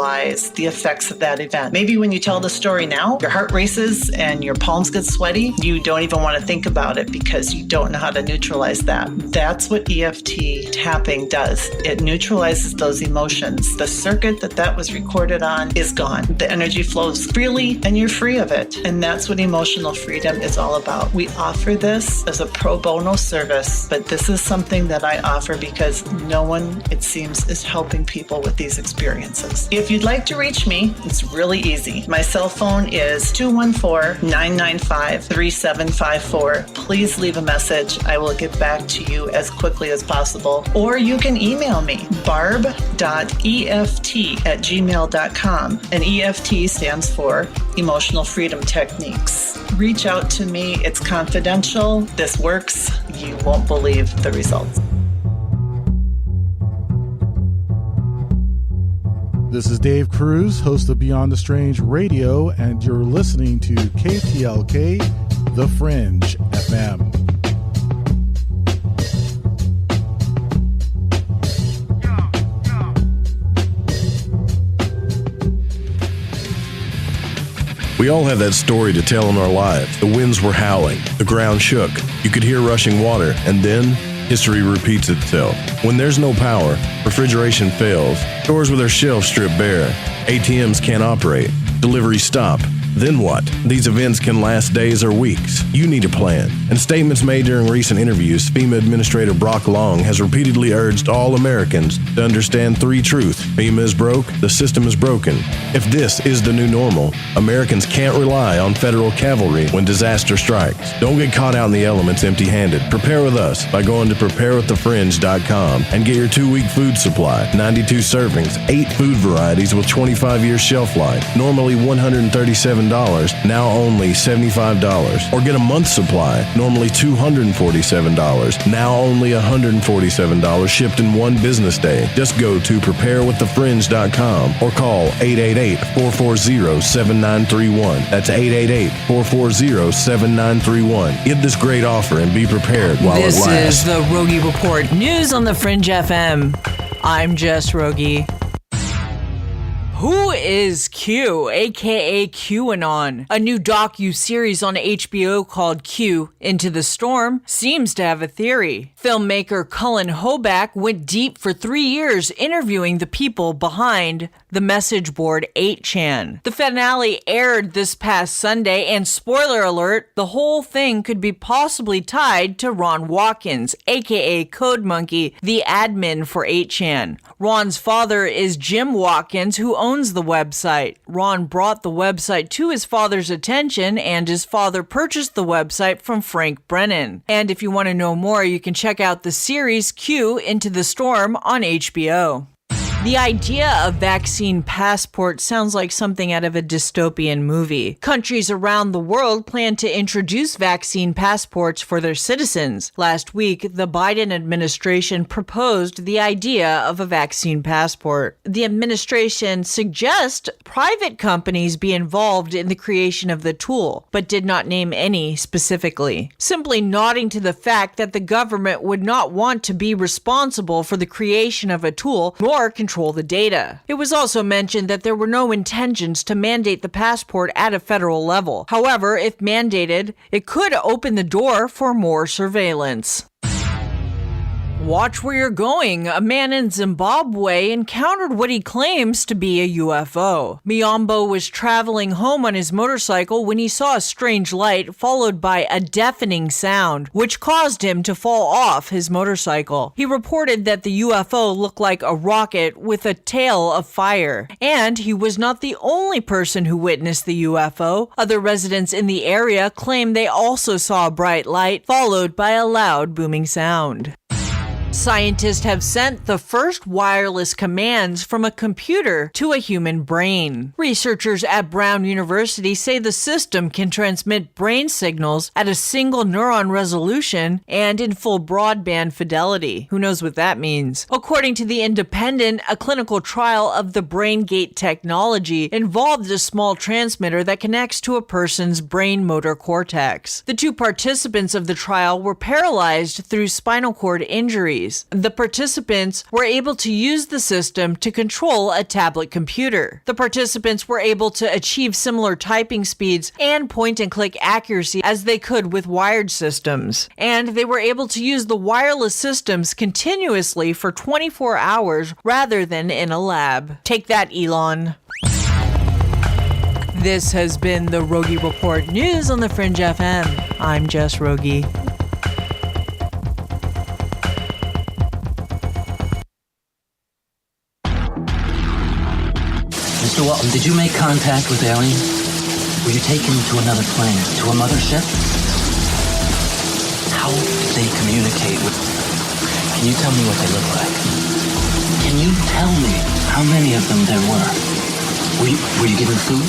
neutralize the effects of that event. Maybe when you tell the story now, your heart races and your palms get sweaty. You don't even want to think about it because you don't know how to neutralize that. That's what EFT tapping does. It neutralizes those emotions. The circuit that was recorded on is gone. The energy flows freely and you're free of it. And that's what emotional freedom is all about. We offer this as a pro bono service, but this is something that I offer because no one, it seems, is helping people with these experiences. If you'd like to reach me, it's really easy. My cell phone is 214-995-3754. Please leave a message. I will get back to you as quickly as possible. Or you can email me, barb.eft@gmail.com. And EFT stands for Emotional Freedom Techniques. Reach out to me. It's confidential. This works. You won't believe the results. This is Dave Cruz, host of Beyond the Strange Radio, and you're listening to KTLK, The Fringe FM. We all have that story to tell in our lives. The winds were howling, the ground shook, you could hear rushing water, and then history repeats itself. When there's no power, refrigeration fails, stores with their shelves stripped bare, ATMs can't operate, deliveries stop. Then what? These events can last days or weeks. You need a plan. In statements made during recent interviews, FEMA Administrator Brock Long has repeatedly urged all Americans to understand three truths. FEMA is broke, the system is broken. If this is the new normal, Americans can't rely on federal cavalry when disaster strikes. Don't get caught out in the elements empty-handed. Prepare with us by going to preparewiththefringe.com and get your 2-week food supply. 92 servings, 8 food varieties with 25 years shelf life. Normally $137, now only $75. Or get a month's supply, normally $247, now only $147, shipped in one business day. Just go to preparewiththefringe.com or call 888-440-7931. That's 888-440-7931. Get this great offer and be prepared while it lasts. This is the Rogie Report, news on the Fringe FM. I'm Jess Rogie. Who is Q, aka QAnon? A new docu-series on HBO called Q, Into the Storm, seems to have a theory. Filmmaker Cullen Hoback went deep for 3 years interviewing the people behind the message board 8chan. The finale aired this past Sunday, and spoiler alert, the whole thing could be possibly tied to Ron Watkins, aka Code Monkey, the admin for 8chan. Ron's father is Jim Watkins, who owns the website. Ron brought the website to his father's attention, and his father purchased the website from Frank Brennan. And if you want to know more, you can check out the series Q, Into the Storm on HBO. The idea of vaccine passport sounds like something out of a dystopian movie. Countries around the world plan to introduce vaccine passports for their citizens. Last week, the Biden administration proposed the idea of a vaccine passport. The administration suggests private companies be involved in the creation of the tool, but did not name any specifically, simply nodding to the fact that the government would not want to be responsible for the creation of a tool nor control the data. It was also mentioned that there were no intentions to mandate the passport at a federal level. However, if mandated, it could open the door for more surveillance. Watch where you're going. A man in Zimbabwe encountered what he claims to be a UFO. Miyambo was traveling home on his motorcycle when he saw a strange light followed by a deafening sound, which caused him to fall off his motorcycle. He reported that the UFO looked like a rocket with a tail of fire. And he was not the only person who witnessed the UFO. Other residents in the area claim they also saw a bright light followed by a loud booming sound. Scientists have sent the first wireless commands from a computer to a human brain. Researchers at Brown University say the system can transmit brain signals at a single neuron resolution and in full broadband fidelity. Who knows what that means? According to The Independent, a clinical trial of the BrainGate technology involved a small transmitter that connects to a person's brain motor cortex. The 2 participants of the trial were paralyzed through spinal cord injury. abilities. The participants were able to use the system to control a tablet computer. The participants were able to achieve similar typing speeds and point-and-click accuracy as they could with wired systems. And they were able to use the wireless systems continuously for 24 hours rather than in a lab. Take that, Elon. This has been the Rogie Report News on the Fringe FM. I'm Jess Rogie. Mr. Walton, did you make contact with aliens? Were you taken to another planet, to a mothership? How did they communicate with... Can you tell me what they look like? Can you tell me how many of them there were? Were you given food?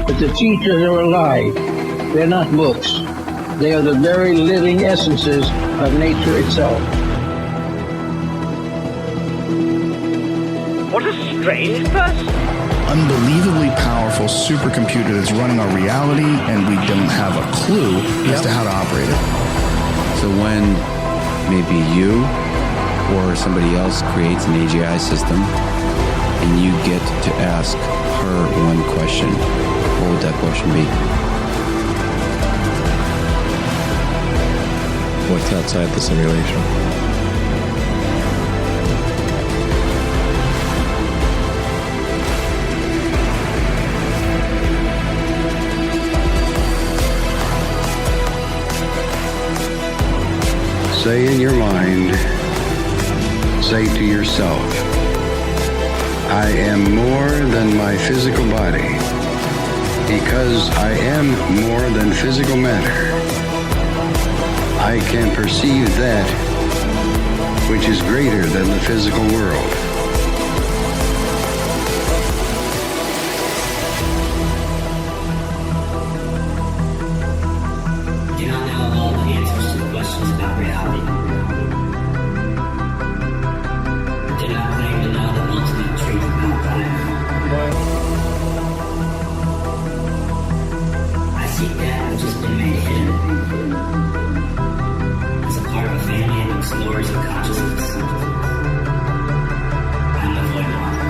But the teachers are alive. They're not books. They are the very living essences of nature itself. What a strange person. Unbelievably powerful supercomputer that's running our reality, and we don't have a clue as to how to operate it. So when maybe you or somebody else creates an AGI system and you get to ask her one question, what would that question be? What's outside the simulation? Say in your mind, say to yourself, I am more than my physical body, because I am more than physical matter. I can perceive that which is greater than the physical world. Do you not know all the answers to the questions about reality? Do you not claim to know the ultimate truth about life? I seek that which has been made hidden. As a part of a family and explorers of consciousness. I'm the void walker.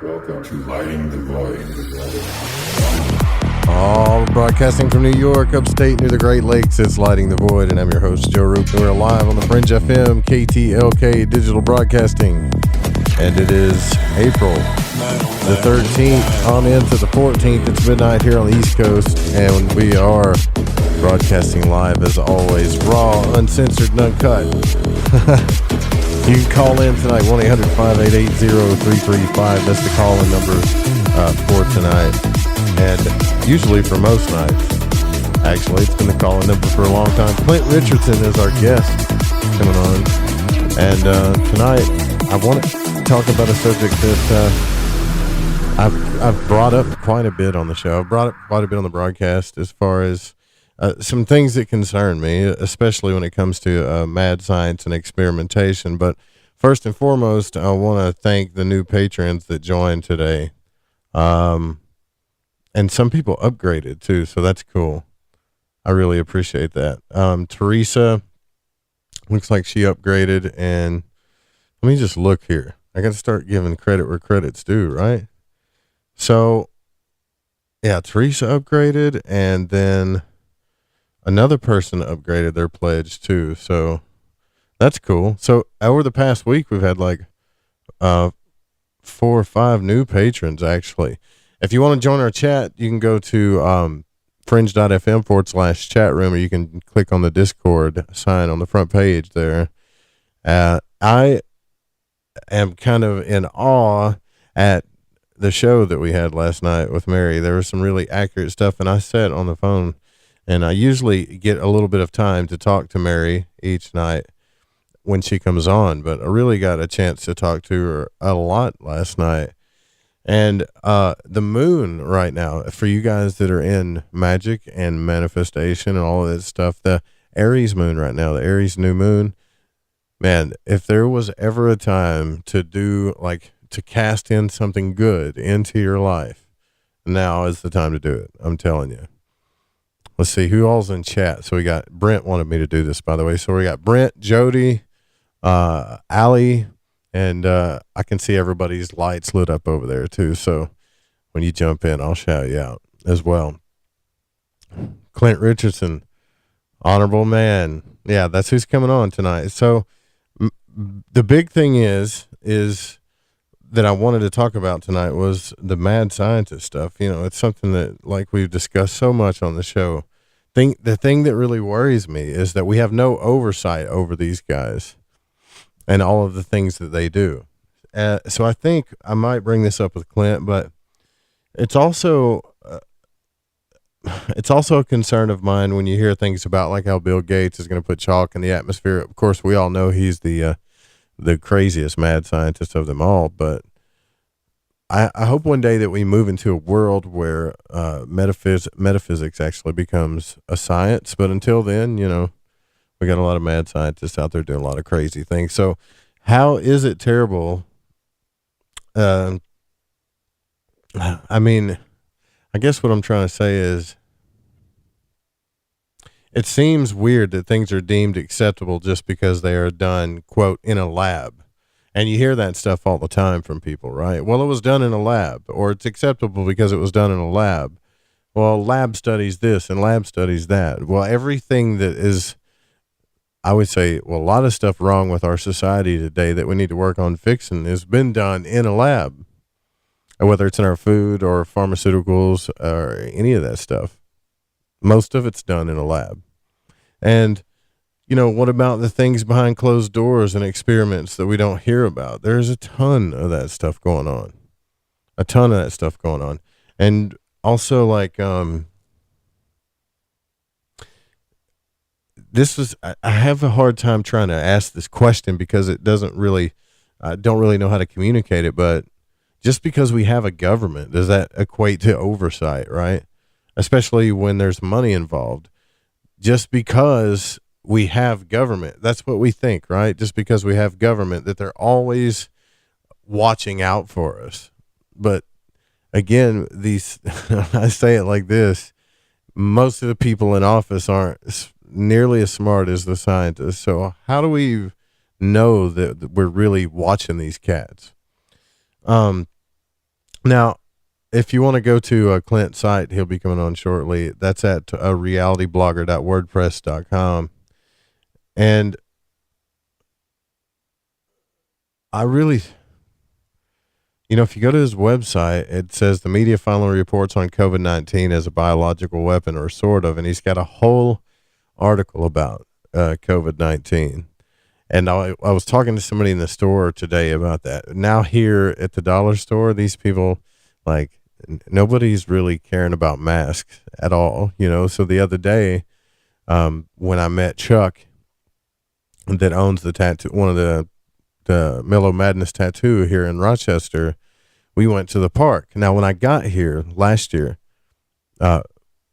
Welcome to Lighting the Void. All broadcasting from New York, upstate near the Great Lakes, it's Lighting the Void, and I'm your host, Joe Roop, and we're live on the Fringe FM, KTLK Digital Broadcasting, and it is April the 13th on into the 14th. It's midnight here on the East Coast, and we are broadcasting live as always, raw, uncensored, and uncut. You can call in tonight, 1-800-588-0335. That's the call-in number for tonight. And usually for most nights. Actually, it's been the call-in number for a long time. Clint Richardson is our guest coming on. And tonight, I want to talk about a subject that I've brought up quite a bit on the show. I've brought up quite a bit on the broadcast as far as some things that concern me, especially when it comes to mad science and experimentation. But first and foremost, I want to thank the new patrons that joined today. And some people upgraded too, so that's cool. I really appreciate that. Teresa, looks like she upgraded, and let me just look here. I got to start giving credit where credit's due, right? So, yeah, Teresa upgraded, and then another person upgraded their pledge too, so that's cool. So over the past week, we've had like 4 or 5 new patrons, actually. If you want to join our chat, you can go to fringe.fm/chat room, or you can click on the Discord sign on the front page there. I am kind of in awe at the show that we had last night with Mary. There was some really accurate stuff, and I said on the phone, And I usually get a little bit of time to talk to Mary each night when she comes on, but I really got a chance to talk to her a lot last night. And the moon right now, for you guys that are in magic and manifestation and all of that stuff, the Aries moon right now, the Aries new moon, man, if there was ever a time to do, like, to cast in something good into your life, now is the time to do it. I'm telling you. Let's see who all's in chat. So we got Brent wanted me to do this, by the way. So we got Brent, Jody, Allie, and I can see everybody's lights lit up over there too. So when you jump in, I'll shout you out as well. Clint Richardson, honorable man. Yeah, that's who's coming on tonight. So the big thing is that I wanted to talk about tonight was the mad scientist stuff. You know, it's something that, like, we've discussed so much on the show. The thing that really worries me is that we have no oversight over these guys and all of the things that they do. So I think I might bring this up with Clint, but it's also a concern of mine when you hear things about, like, how Bill Gates is going to put chalk in the atmosphere. Of course, we all know he's the craziest mad scientist of them all, but I hope one day that we move into a world where metaphysics actually becomes a science. But until then, you know, we got a lot of mad scientists out there doing a lot of crazy things. So how is it terrible? I mean, I guess what I'm trying to say is, it seems weird that things are deemed acceptable just because they are done, quote, in a lab. And you hear that stuff all the time from people, right? Well, it was done in a lab, or it's acceptable because it was done in a lab. Well, lab studies this and lab studies that. Well, everything that is, I would say, well, a lot of stuff wrong with our society today that we need to work on fixing has been done in a lab, whether it's in our food or pharmaceuticals or any of that stuff. Most of it's done in a lab. And, you know, what about the things behind closed doors and experiments that we don't hear about? There's a ton of that stuff going on. And also, like, I have a hard time trying to ask this question because it doesn't really, I don't really know how to communicate it, but just because we have a government, does that equate to oversight, right? Especially when there's money involved. Just because we have government, that's what we think, right? Just because we have government, that they're always watching out for us. But again, I say it like this, most of the people in office aren't nearly as smart as the scientists. So how do we know that we're really watching these cats? Now, if you want to go to Clint's site, he'll be coming on shortly. That's at realityblogger.wordpress.com. And I really, you know, if you go to his website, it says the media finally reports on COVID-19 as a biological weapon, or sort of, and he's got a whole article about COVID-19. And I was talking to somebody in the store today about that. Now here at the dollar store, these people, like, nobody's really caring about masks at all, you know? So the other day, when I met Chuck, that owns the tattoo, one of the Mellow Madness tattoo here in Rochester, we went to the park. Now, when I got here last year, one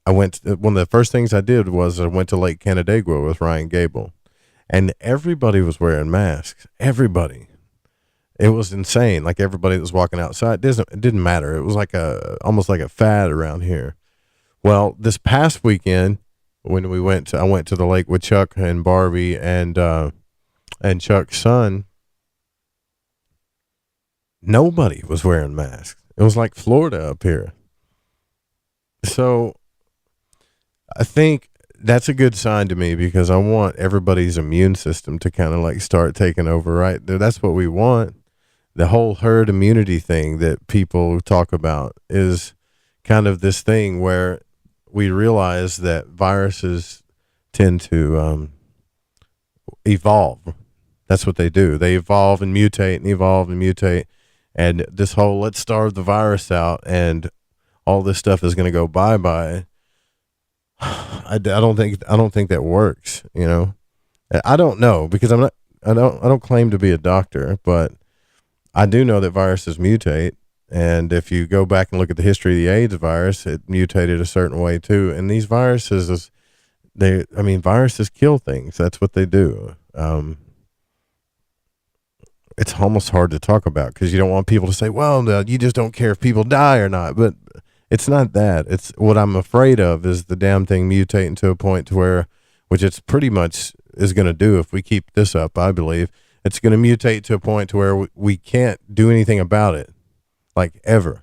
of the first things I did was I went to Lake Canandaigua with Ryan Gable, and everybody was wearing masks. Everybody. It was insane. Like, everybody that was walking outside, it didn't matter. It was like almost like a fad around here. Well, this past weekend, when I went to the lake with Chuck and Barbie and Chuck's son, nobody was wearing masks. It was like Florida up here. So I think that's a good sign to me, because I want everybody's immune system to kind of like start taking over, right? That's what we want. The whole herd immunity thing that people talk about is kind of this thing where we realize that viruses tend to evolve. That's what they do. They evolve and mutate and evolve and mutate. And this whole, let's starve the virus out and all this stuff is going to go bye-bye. I don't think that works. You know, I don't know because I don't claim to be a doctor, but I do know that viruses mutate. And if you go back and look at the history of the AIDS virus, it mutated a certain way too. And these viruses, viruses kill things. That's what they do. It's almost hard to talk about because you don't want people to say, well, no, you just don't care if people die or not. But it's not that. It's what I'm afraid of is the damn thing mutating to a point to where, which it's pretty much is going to do if we keep this up, I believe. It's going to mutate to a point to where we can't do anything about it, like ever.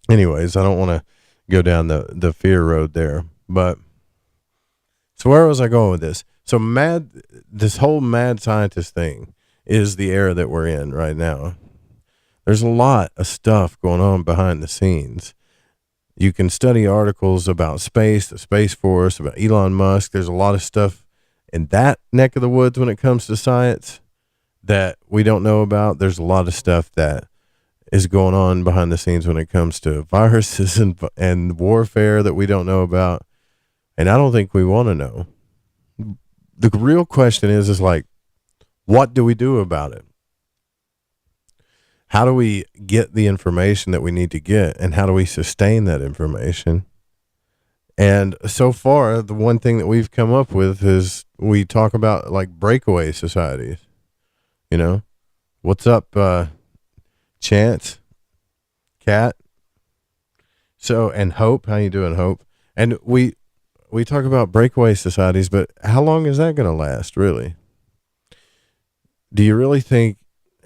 Anyways, I don't want to go down the fear road there. But so where was I going with this? So this whole mad scientist thing is the era that we're in right now. There's a lot of stuff going on behind the scenes. You can study articles about space, the Space Force, about Elon Musk. There's a lot of stuff in that neck of the woods when it comes to science that we don't know about. There's a lot of stuff that is going on behind the scenes when it comes to viruses and warfare that we don't know about. And I don't think we want to know. The real question is like, what do we do about it? How do we get the information that we need to get, and how do we sustain that information? And so far, the one thing that we've come up with is we talk about like breakaway societies. You know, what's up, Chance, Cat? So, and Hope, how you doing, Hope? And we talk about breakaway societies, but how long is that going to last, really? Do you really think,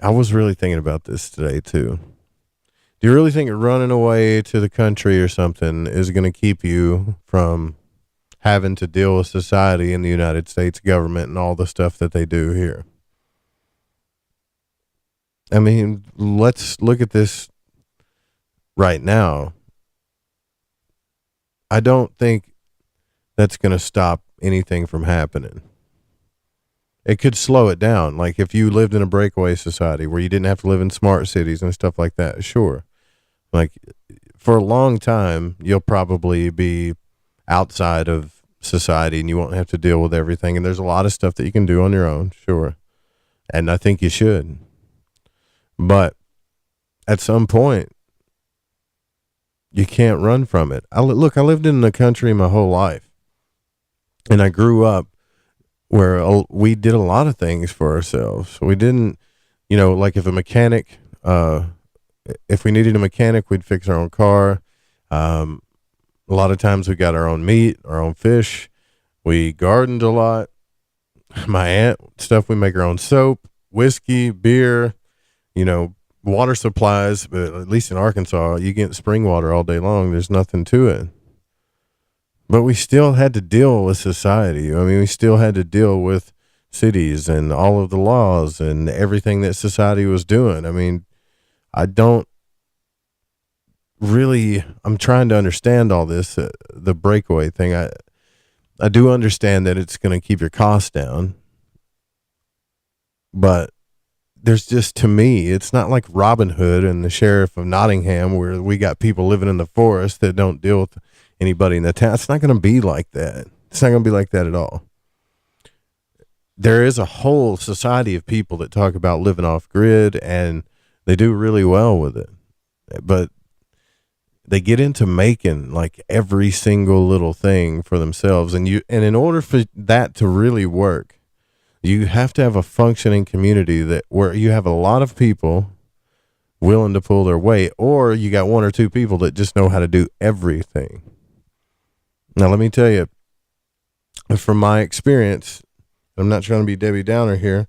I was really thinking about this today too. Do you really think running away to the country or something is going to keep you from having to deal with society and the United States government and all the stuff that they do here? I mean, let's look at this right now. I don't think that's going to stop anything from happening. It could slow it down. Like if you lived in a breakaway society where you didn't have to live in smart cities and stuff like that, sure. Like for a long time, you'll probably be outside of society and you won't have to deal with everything. And there's a lot of stuff that you can do on your own, sure. And I think you should. But at some point, you can't run from it. I lived in the country my whole life. And I grew up where we did a lot of things for ourselves. We didn't, like if we needed a mechanic, we'd fix our own car. A lot of times we got our own meat, our own fish. We gardened a lot. My aunt stuff, we make our own soap, whiskey, beer, water supplies. But at least in Arkansas, you get spring water all day long. There's nothing to it. But we still had to deal with society. I mean, we still had to deal with cities and all of the laws and everything that society was doing. I mean, I'm trying to understand all this, the breakaway thing. I do understand that it's going to keep your costs down. But there's just, to me, it's not like Robin Hood and the sheriff of Nottingham where we got people living in the forest that don't deal with anybody in the town. It's not going to be like that. It's not going to be like that at all. There is a whole society of people that talk about living off grid, and they do really well with it. But they get into making like every single little thing for themselves. And in order for that to really work, you have to have a functioning community where you have a lot of people willing to pull their weight, or you got one or two people that just know how to do everything. Now, let me tell you, from my experience, I'm not trying to be Debbie Downer here,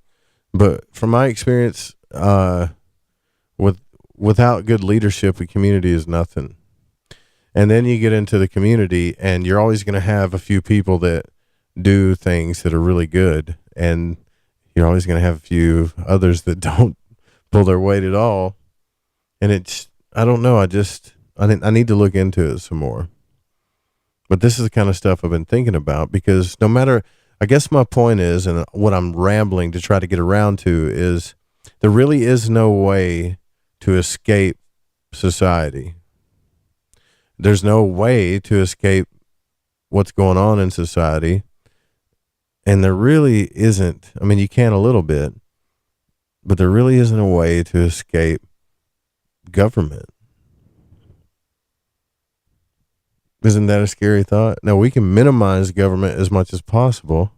but from my experience, without good leadership, a community is nothing. And then you get into the community, and you're always going to have a few people that do things that are really good, and you're always going to have a few others that don't pull their weight at all. And I don't know, I need to look into it some more. But this is the kind of stuff I've been thinking about, because no matter, I guess my point is, and what I'm rambling to try to get around to is, there really is no way to escape society. There's no way to escape what's going on in society. And there really isn't, I mean, you can a little bit, but there really isn't a way to escape government. Isn't that a scary thought? Now, we can minimize government as much as possible,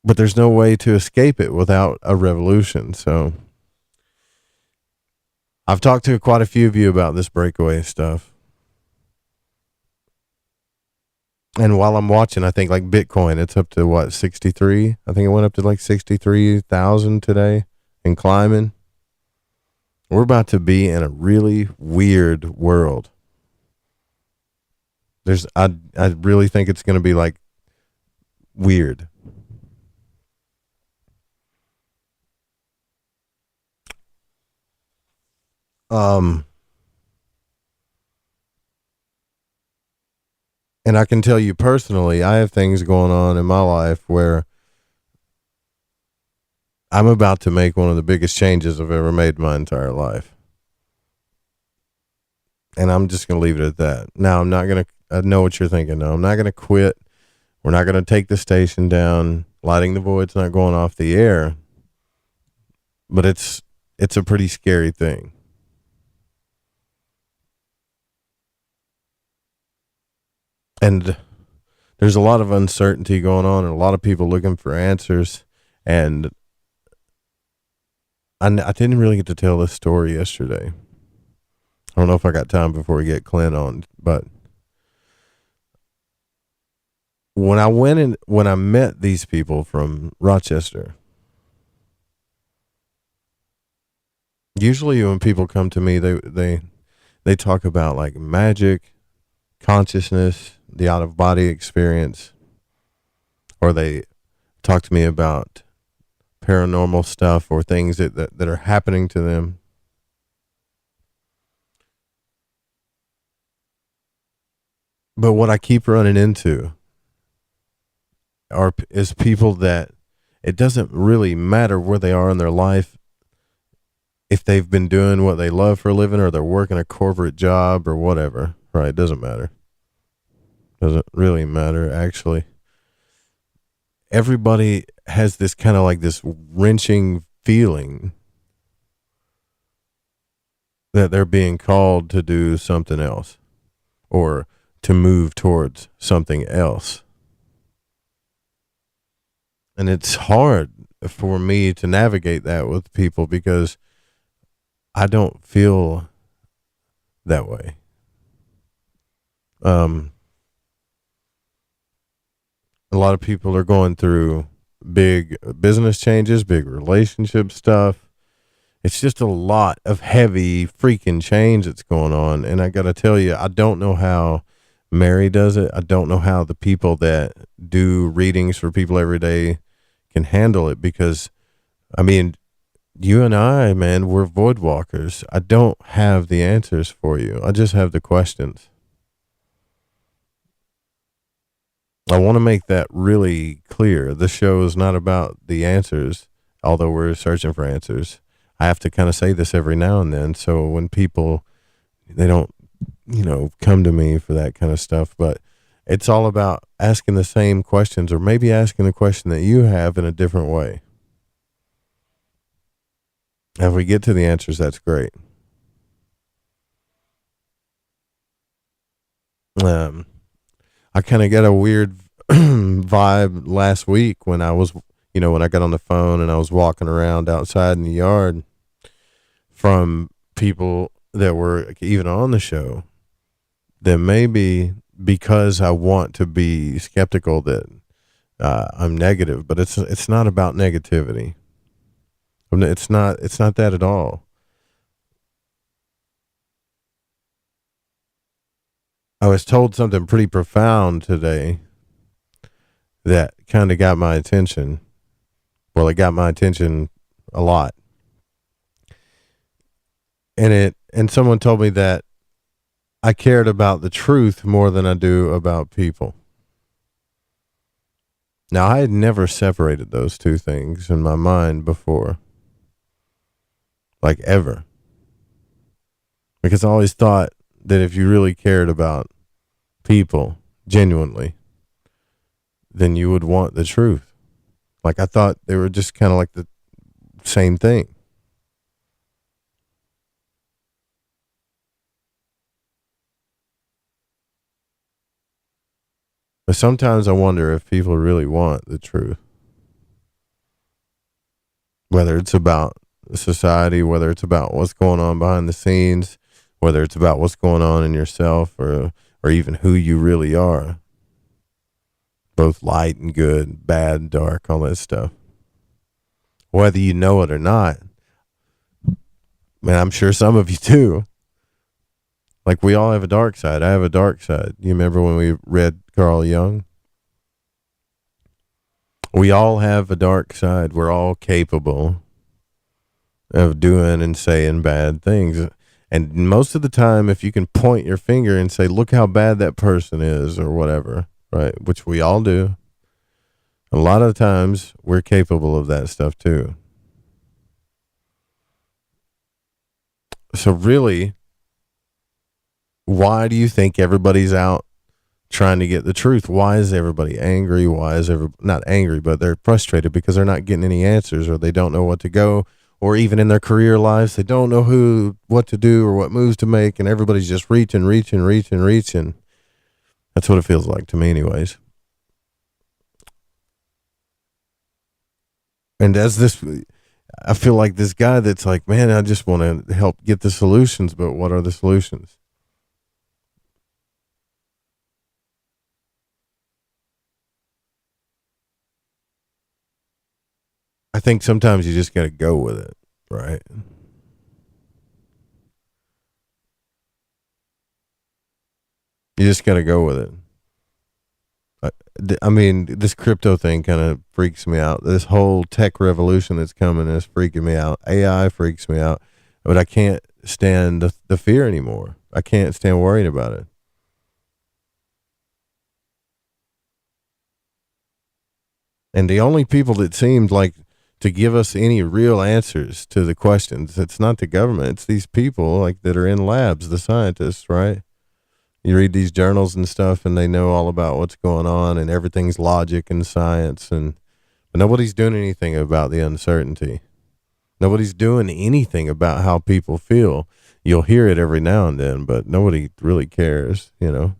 but there's no way to escape it without a revolution. So I've talked to quite a few of you about this breakaway stuff. And while I'm watching, I think like Bitcoin, it's up to what, 63? I think it went up to like 63,000 today and climbing. We're about to be in a really weird world. I really think it's going to be like weird. And I can tell you personally, I have things going on in my life where I'm about to make one of the biggest changes I've ever made in my entire life. And I'm just going to leave it at that. Now, I'm not going to, I know what you're thinking. No, I'm not going to quit. We're not going to take the station down. Lighting the Void's not going off the air. But it's a pretty scary thing. And there's a lot of uncertainty going on and a lot of people looking for answers. And I didn't really get to tell this story yesterday. I don't know if I got time before we get Clint on, but when I met these people from Rochester, usually when people come to me, they talk about like magic, consciousness, the out of body experience, or they talk to me about paranormal stuff or things that are happening to them. But what I keep running into is people that it doesn't really matter where they are in their life, if they've been doing what they love for a living or they're working a corporate job or whatever, right? It doesn't matter. Doesn't really matter, actually. Everybody has this kind of like this wrenching feeling that they're being called to do something else or to move towards something else. And it's hard for me to navigate that with people because I don't feel that way. A lot of people are going through big business changes, big relationship stuff. It's just a lot of heavy freaking change that's going on. And I got to tell you, I don't know how Mary does it. I don't know how the people that do readings for people every day can handle it because, I mean, you and I, man, we're void walkers. I don't have the answers for you. I just have the questions. I want to make that really clear. This show is not about the answers, although we're searching for answers. I have to kind of say this every now and then. So when people, they don't, come to me for that kind of stuff, but it's all about asking the same questions or maybe asking the question that you have in a different way. If we get to the answers, that's great. I kind of got a weird vibe last week when I was, when I got on the phone and I was walking around outside in the yard from people that were even on the show, that maybe because I want to be skeptical that I'm negative, but it's not about negativity. It's not that at all. I was told something pretty profound today that kind of got my attention. Well, it got my attention a lot. And someone told me that I cared about the truth more than I do about people. Now, I had never separated those two things in my mind before. Like ever. Because I always thought that if you really cared about people genuinely, then you would want the truth. Like, I thought they were just kind of like the same thing. But sometimes I wonder if people really want the truth. Whether it's about society, whether it's about what's going on behind the scenes, whether it's about what's going on in yourself, or even who you really are. Both light and good, bad and dark, all that stuff. Whether you know it or not. Man, I'm sure some of you do. Like, we all have a dark side. I have a dark side. You remember when we read Carl Jung? We all have a dark side. We're all capable of doing and saying bad things. And most of the time, if you can point your finger and say, look how bad that person is, or whatever, right? Which we all do. A lot of times, we're capable of that stuff too. So really, why do you think everybody's out trying to get the truth? Why is everybody angry? Why is not angry, but they're frustrated because they're not getting any answers, or they don't know what to go, or even in their career lives, they don't know what to do or what moves to make, and everybody's just reaching. That's what it feels like to me anyways. And I feel like this guy that's like, man, I just want to help get the solutions, but what are the solutions? I think sometimes you just got to go with it, right? You just got to go with it. I mean, this crypto thing kind of freaks me out. This whole tech revolution that's coming is freaking me out. AI freaks me out, but I can't stand the fear anymore. I can't stand worrying about it. And the only people that seemed like to give us any real answers to the questions, it's not the government. It's these people like that are in labs, the scientists, right? You read these journals and stuff, and they know all about what's going on, and everything's logic and science, but nobody's doing anything about the uncertainty. Nobody's doing anything about how people feel. You'll hear it every now and then, but nobody really cares, you know.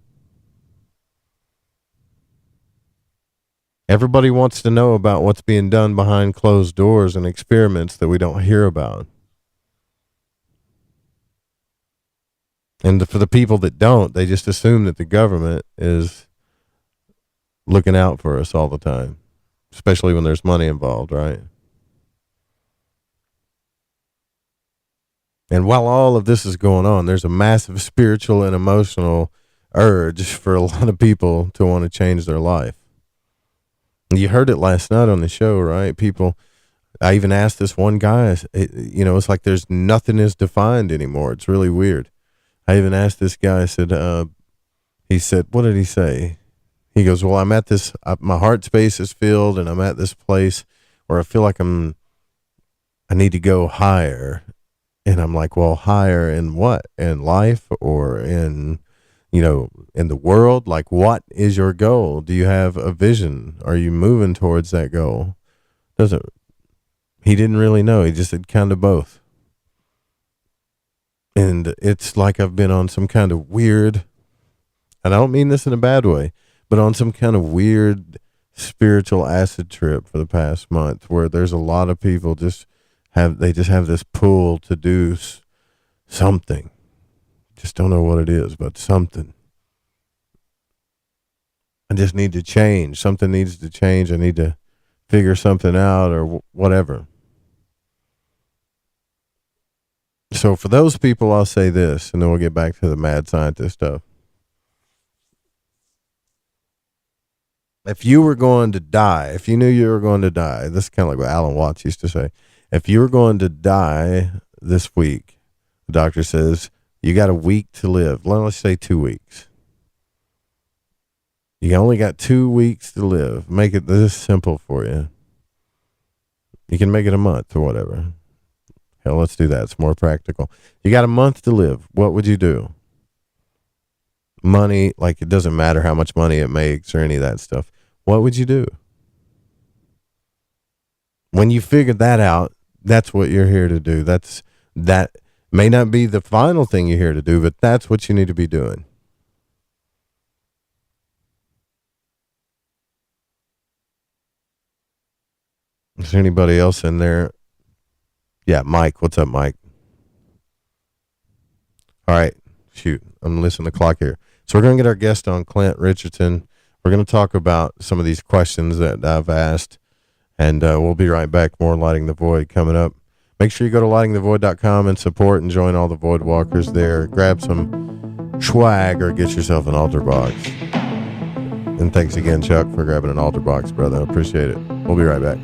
Everybody wants to know about what's being done behind closed doors and experiments that we don't hear about. And for the people that don't, they just assume that the government is looking out for us all the time, especially when there's money involved, right? And while all of this is going on, there's a massive spiritual and emotional urge for a lot of people to want to change their life. You heard it last night on the show, right? I even asked this one guy, it's like there's nothing is defined anymore. It's really weird. I even asked this guy, he said, what did he say? He goes, well, I'm at this, my heart space is filled, and I'm at this place where I feel like I need to go higher. And I'm like, well, higher in what? In life, or in the world? Like, what is your goal? Do you have a vision? Are you moving towards that goal? He didn't really know. He just said kind of both. And it's like I've been on some kind of weird, and I don't mean this in a bad way, but on some kind of weird spiritual acid trip for the past month, where there's a lot of people just have this pull to do something. Just don't know what it is, but something. I just need to change. Something needs to change. I need to figure something out, or whatever. So for those people, I'll say this, and then we'll get back to the mad scientist stuff. If you were going to die, if you knew you were going to die, this is kind of like what Alan Watts used to say. If you were going to die this week, the doctor says, you got a week to live. Let's say 2 weeks. You only got 2 weeks to live. Make it this simple for you. You can make it a month or whatever. Hell, let's do that. It's more practical. You got a month to live. What would you do? money, like it doesn't matter how much money it makes or any of that stuff, what would you do? When you figure that out, that's what you're here to do. That may not be the final thing you're here to do, but that's what you need to be doing. Is there anybody else in there? Yeah, Mike. What's up, Mike? All right. Shoot. I'm listening to the clock here. So we're going to get our guest on, Clint Richardson. We're going to talk about some of these questions that I've asked, and we'll be right back. More Lighting the Void coming up. Make sure you go to lightingthevoid.com and support and join all the Void Walkers there. Grab some swag or get yourself an altar box. And thanks again, Chuck, for grabbing an altar box, brother. I appreciate it. We'll be right back.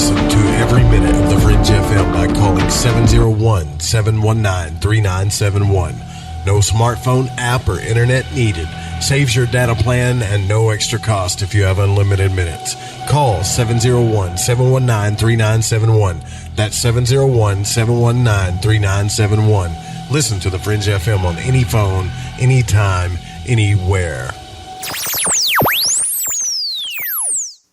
listen to every minute of The Fringe FM by calling 701-719-3971. No smartphone app or internet needed. Saves your data plan and no extra cost if you have unlimited minutes. Call 701-719-3971. That's 701-719-3971. Listen to The Fringe FM on any phone, anytime, anywhere.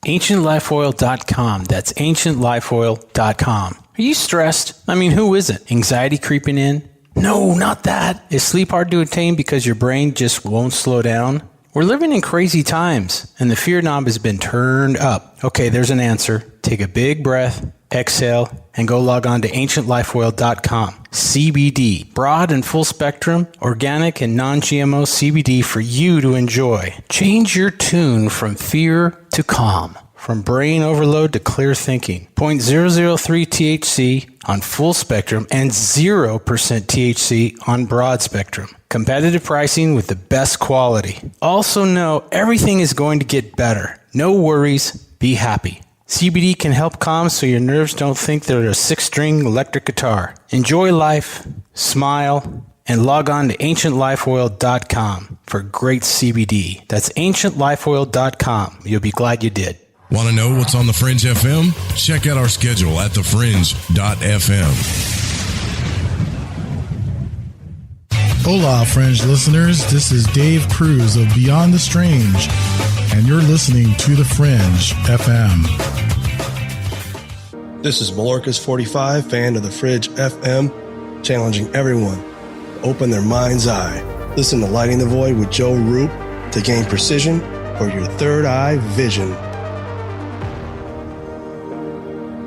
AncientLifeOil.com. That's AncientLifeOil.com. Are you stressed? I mean, who isn't? Anxiety creeping in? No, not that. Is sleep hard to attain because your brain just won't slow down? We're living in crazy times, and the fear knob has been turned up. Okay, there's an answer. Take a big breath, exhale, and go log on to AncientLifeOil.com. CBD, broad and full spectrum, organic and non-GMO CBD for you to enjoy. Change your tune from fear to calm, from brain overload to clear thinking. 0.003 THC on full spectrum and 0% THC on broad spectrum. Competitive pricing with the best quality. Also know everything is going to get better. No worries, be happy. CBD can help calm so your nerves don't think they're a 6-string electric guitar. Enjoy life, smile, and log on to AncientLifeOil.com for great CBD. That's AncientLifeOil.com. You'll be glad you did. Want to know what's on The Fringe FM? Check out our schedule at thefringe.fm. Hola, Fringe listeners. This is Dave Cruz of Beyond the Strange, and you're listening to The Fringe FM. This is Malorcas45, fan of The Fringe FM, challenging everyone to open their mind's eye. Listen to Lighting the Void with Joe Roop to gain precision for your third eye vision.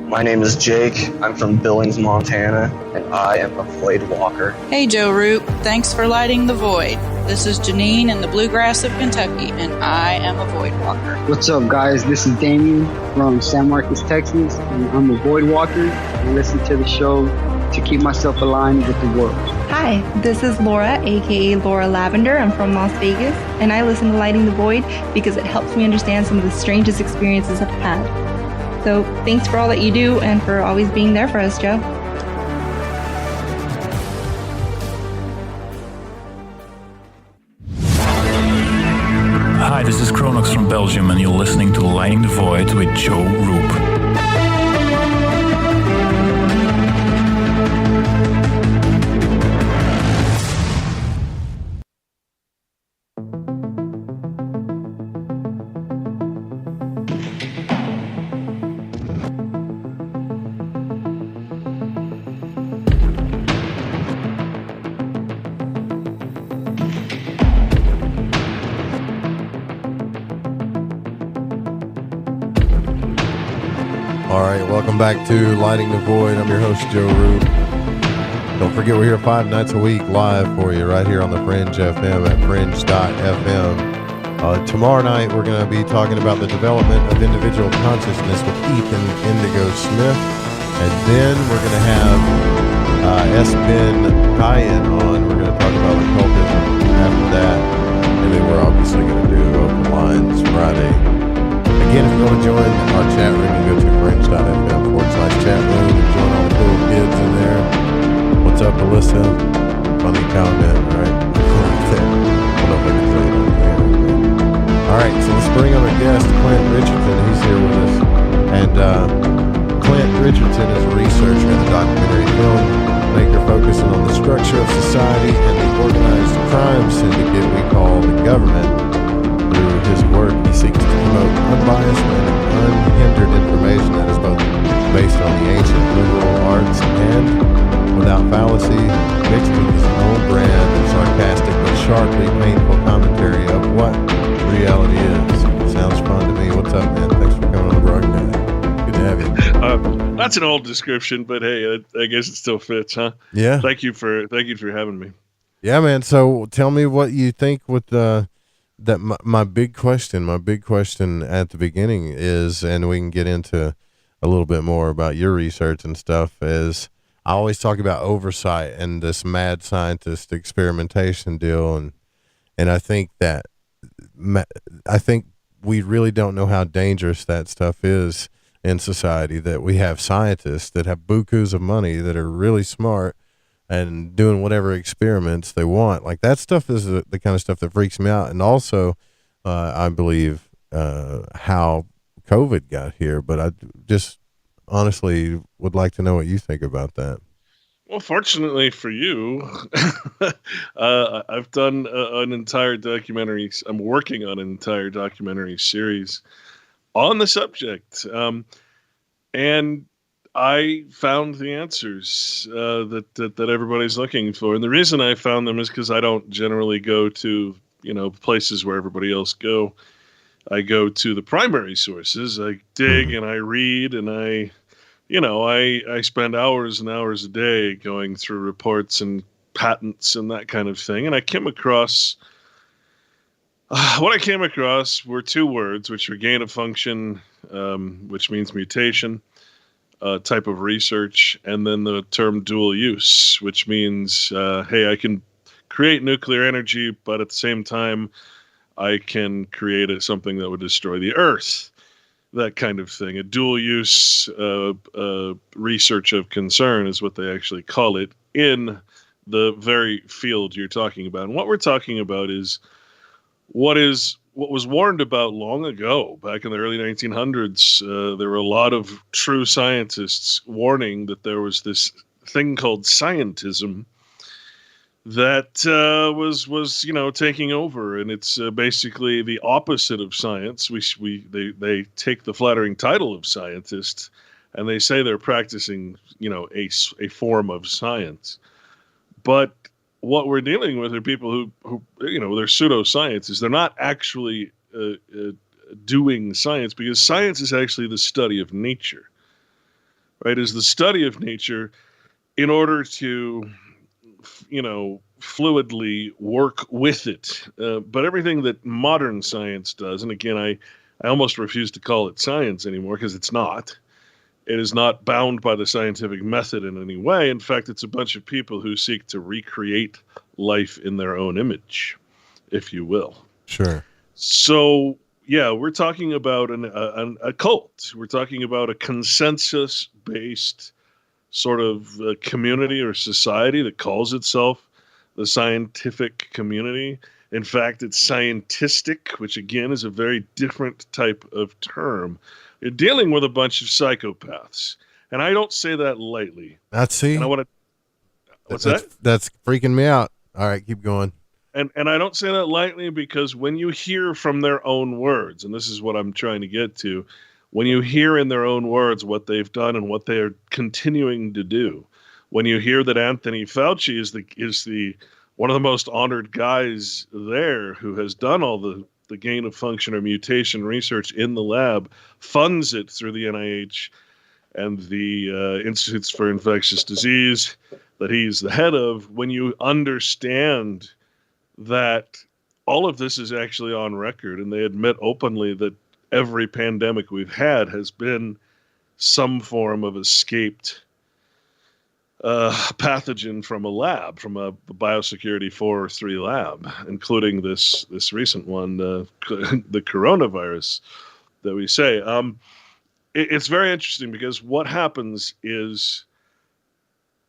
My name is Jake. I'm from Billings, Montana, and I am a Void Walker. Hey, Joe Roop. Thanks for lighting the void. This is Janine in the bluegrass of Kentucky, and I am a Void Walker. What's up, guys? This is Damien from San Marcos, Texas, and I'm a Void Walker. I listen to the show to keep myself aligned with the world. Hi, this is Laura, aka Laura Lavender. I'm from Las Vegas, and I listen to Lighting the Void because it helps me understand some of the strangest experiences I've had. So thanks for all that you do and for always being there for us, Joe. Hi, this is Kronox from Belgium, and you're listening to Lighting the Void with Joe Roop. All right, welcome back to Lighting the Void. I'm your host, Joe Roop. Don't forget, we're here 5 nights a week live for you right here on the Fringe FM at fringe.fm. Tomorrow night, we're going to be talking about the development of individual consciousness with Ethan Indigo Smith. And then we're going to have S-Ben Kyan on. We're going to talk about occultism after that. And then we're obviously going to do Open Lines Friday. Again, if you want to join our chat room, you go to fringe.fm/chat room and join all the cool kids in there. What's up, Alyssa? Funny comment, right? I don't know if I can say it on the air. All right, so let's bring on our guest, Clint Richardson. He's here with us. And Clint Richardson is a researcher and a documentary filmmaker focusing on the structure of society and the organized crime syndicate we call the government. Through his work, he seeks to promote unbiased and unhindered information that is both based on the ancient liberal arts and without fallacy, mixed with his own brand of sarcastic but sharply painful commentary of what reality is. Sounds fun to me. What's up, man? Thanks for coming on the broadcast. Good to have you. That's an old description, but hey, I guess it still fits, huh? Yeah. Thank you for having me. Yeah, man. So tell me what you think with my big question at the beginning is, and we can get into a little bit more about your research and stuff, is I always talk about oversight and this mad scientist experimentation deal. And I think we really don't know how dangerous that stuff is in society, that we have scientists that have bukus of money that are really smart and doing whatever experiments they want. Like, that stuff is the kind of stuff that freaks me out. And also, I believe how COVID got here, but I just honestly would like to know what you think about that. Well, fortunately for you, I've done an entire documentary. I'm working on an entire documentary series on the subject. And I found the answers that everybody's looking for. And the reason I found them is because I don't generally go to, places where everybody else go. I go to the primary sources. I dig and I read and I spend hours and hours a day going through reports and patents and that kind of thing. And I came across, what I came across were two words, which are gain of function, which means mutation, type of research, and then the term dual use, which means, hey, I can create nuclear energy, but at the same time, I can create something that would destroy the Earth. That kind of thing. A dual use research of concern is what they actually call it in the very field you're talking about. And what we're talking about is what was warned about long ago, back in the early 1900s. There were a lot of true scientists warning that there was this thing called scientism that was taking over, and it's basically the opposite of science. They take the flattering title of scientist, and they say they're practicing a form of science. But what we're dealing with are people who they're pseudoscientists. They're not actually doing science, because science is actually the study of nature, right? Is the study of nature in order to fluidly work with it. But everything that modern science does, and again, I almost refuse to call it science anymore, because it's not. It is not bound by the scientific method in any way. In fact, it's a bunch of people who seek to recreate life in their own image, if you will. Sure. So, yeah, we're talking about a cult. We're talking about a consensus-based sort of community or society that calls itself the scientific community. In fact, it's scientistic, which again is a very different type of term. You're dealing with a bunch of psychopaths, and I don't say that lightly. What's that? That's freaking me out. All right, keep going. And I don't say that lightly, because when you hear from their own words, and this is what I'm trying to get to, when you hear in their own words what they've done and what they are continuing to do, when you hear that Anthony Fauci is the one of the most honored guys there, who has done all the gain of function or mutation research in the lab, funds it through the NIH, and the Institutes for Infectious Disease that he's the head of, when you understand that all of this is actually on record, and they admit openly that every pandemic we've had has been some form of escaped pathogen from a lab, from a biosecurity 4 or 3 lab, including this recent one, the coronavirus that we say. It's very interesting because what happens is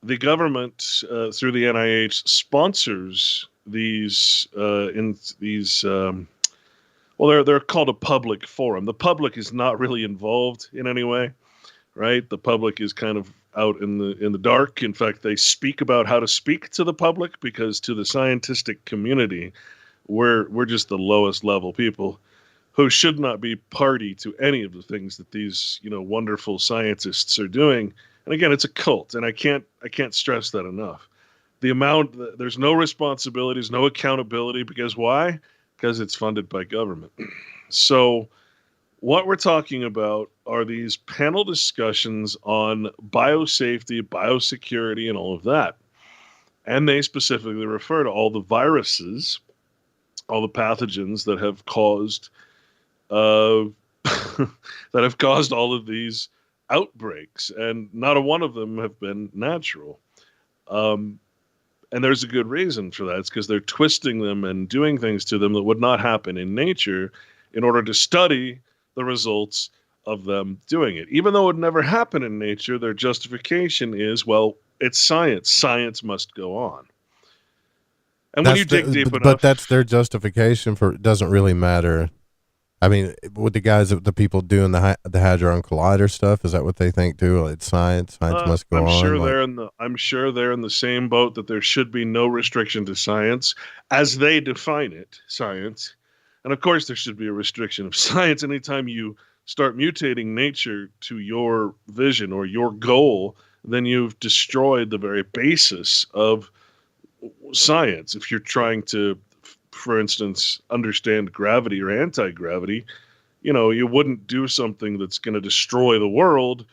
the government, through the NIH, sponsors these well, they're called a public forum. The public is not really involved in any way, right? The public is kind of out in the dark. In fact, they speak about how to speak to the public, because to the scientific community, we're just the lowest level people who should not be party to any of the things that these wonderful scientists are doing. And again, it's a cult, and I can't stress that enough. There's no responsibilities, no accountability, because why? Because it's funded by government. So what we're talking about are these panel discussions on biosafety, biosecurity, and all of that. And they specifically refer to all the viruses, all the pathogens that have caused all of these outbreaks, and not a one of them have been natural. And there's a good reason for that. It's because they're twisting them and doing things to them that would not happen in nature in order to study the results of them doing it. Even though it would never happen in nature, their justification is, well, it's science. Science must go on. And when you dig deep enough... But that's their justification for it doesn't really matter. I mean, with the people doing the Hadron Collider stuff, is that what they think too? It's science. Science must go on. I'm sure they're in the same boat, that there should be no restriction to science as they define it, science. And of course, there should be a restriction of science. Anytime you start mutating nature to your vision or your goal, then you've destroyed the very basis of science. If you're trying to, for instance, understand gravity or anti-gravity, you wouldn't do something that's going to destroy the world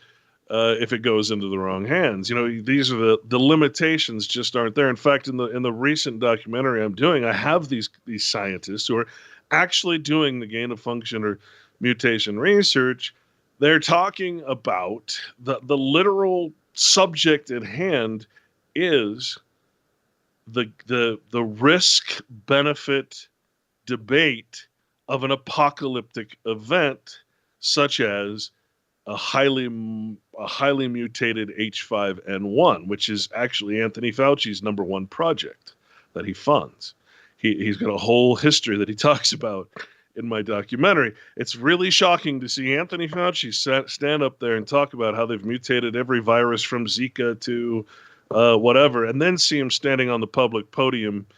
if it goes into the wrong hands. These are the limitations just aren't there. In fact, in the recent documentary I'm doing, I have these scientists who are actually doing the gain of function or mutation research. They're talking about the literal subject at hand is the risk benefit debate of an apocalyptic event, such as a highly mutated H5N1, which is actually Anthony Fauci's #1 project that he funds. He's got a whole history that he talks about in my documentary. It's really shocking to see Anthony Fauci stand up there and talk about how they've mutated every virus from Zika to whatever, and then see him standing on the public podium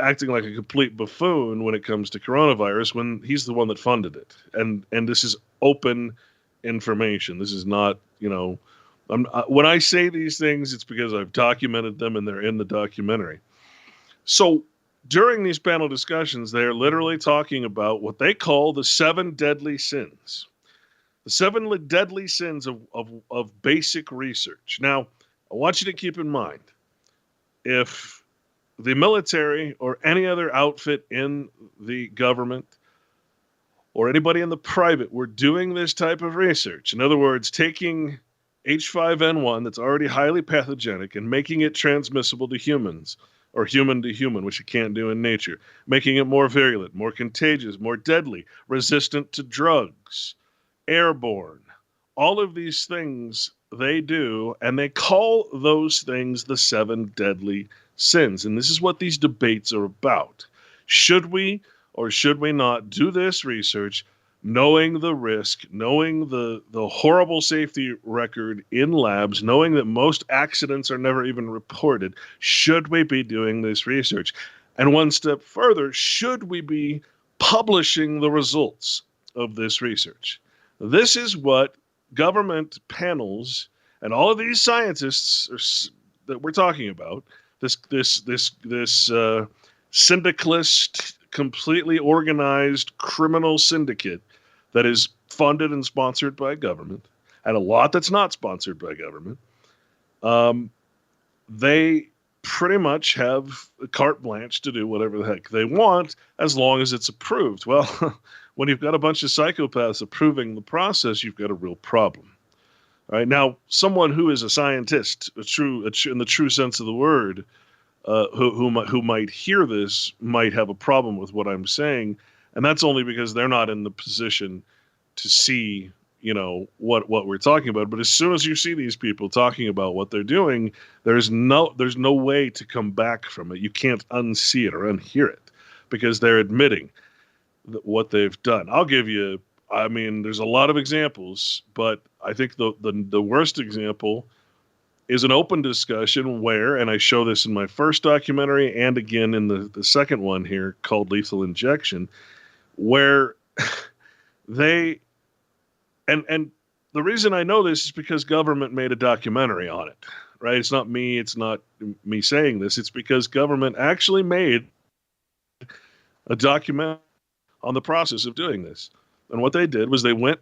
acting like a complete buffoon when it comes to coronavirus, when he's the one that funded it. And this is open information. This is not, when I say these things, it's because I've documented them and they're in the documentary. So during these panel discussions, they're literally talking about what they call the 7 deadly sins. The 7 deadly sins of basic research. Now, I want you to keep in mind, if the military or any other outfit in the government or anybody in the private were doing this type of research, in other words, taking H5N1 that's already highly pathogenic and making it transmissible to humans, or human to human, which you can't do in nature, making it more virulent, more contagious, more deadly, resistant to drugs, airborne, all of these things they do, and they call those things the 7 deadly sins. And this is what these debates are about. Should we or should we not do this research, knowing the risk, knowing the horrible safety record in labs, knowing that most accidents are never even reported? Should we be doing this research? And one step further, should we be publishing the results of this research? This is what government panels and all of these scientists that we're talking about, this syndicalist, completely organized criminal syndicate that is funded and sponsored by government, and a lot that's not sponsored by government, they pretty much have carte blanche to do whatever the heck they want as long as it's approved. Well, when you've got a bunch of psychopaths approving the process, you've got a real problem. All right, now, someone who is a scientist, in the true sense of the word, who might hear this might have a problem with what I'm saying, and that's only because they're not in the position to see, what we're talking about. But as soon as you see these people talking about what they're doing, there's no way to come back from it. You can't unsee it or unhear it because they're admitting what they've done. I'll give you. I mean, there's a lot of examples, but I think the worst example is an open discussion where, and I show this in my first documentary and again in the second one here called Lethal Injection, where they, and the reason I know this is because government made a documentary on it, right? It's not me saying this. It's because government actually made a documentary on the process of doing this. And what they did was they went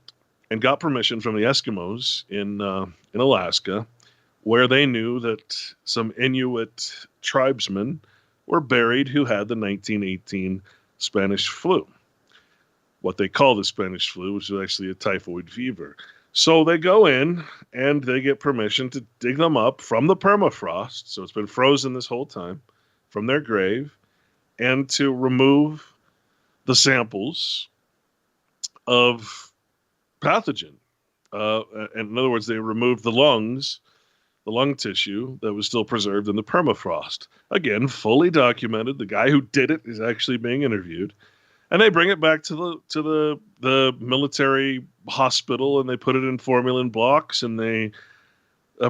and got permission from the Eskimos in Alaska, where they knew that some Inuit tribesmen were buried who had the 1918 Spanish flu, what they call the Spanish flu, which is actually a typhoid fever. So they go in and they get permission to dig them up from the permafrost, so it's been frozen this whole time, from their grave, and to remove the samples of pathogen. And in other words, they removed the lung tissue that was still preserved in the permafrost. Again, fully documented. The guy who did it is actually being interviewed. And they bring it back to the military hospital, and they put it in formalin blocks, and they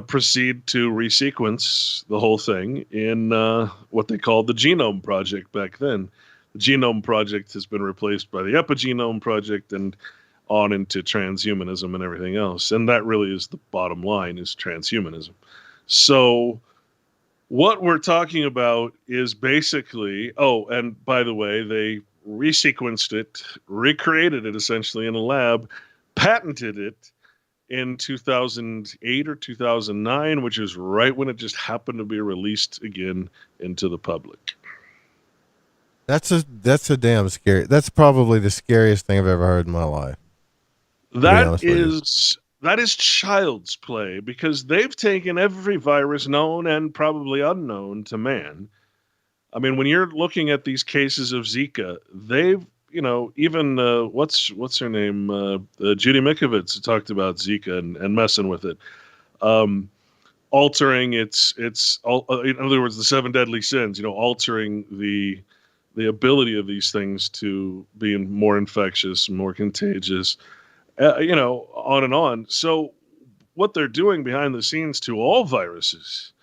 proceed to resequence the whole thing in what they called the Genome Project back then. The Genome Project has been replaced by the Epigenome Project and on into transhumanism and everything else. And that really is the bottom line, is transhumanism. So what we're talking about is basically, and by the way, they resequenced it, recreated it essentially in a lab, patented it in 2008 or 2009, which is right when it just happened to be released again into the public. That's a damn scary. That's probably the scariest thing I've ever heard in my life. That is child's play, because they've taken every virus known and probably unknown to man. I mean, when you're looking at these cases of Zika, they've, even what's her name, Judy Mikovits talked about Zika and messing with it, altering its in other words, the 7 deadly sins, altering the ability of these things to be more infectious, more contagious, on and on. So what they're doing behind the scenes to all viruses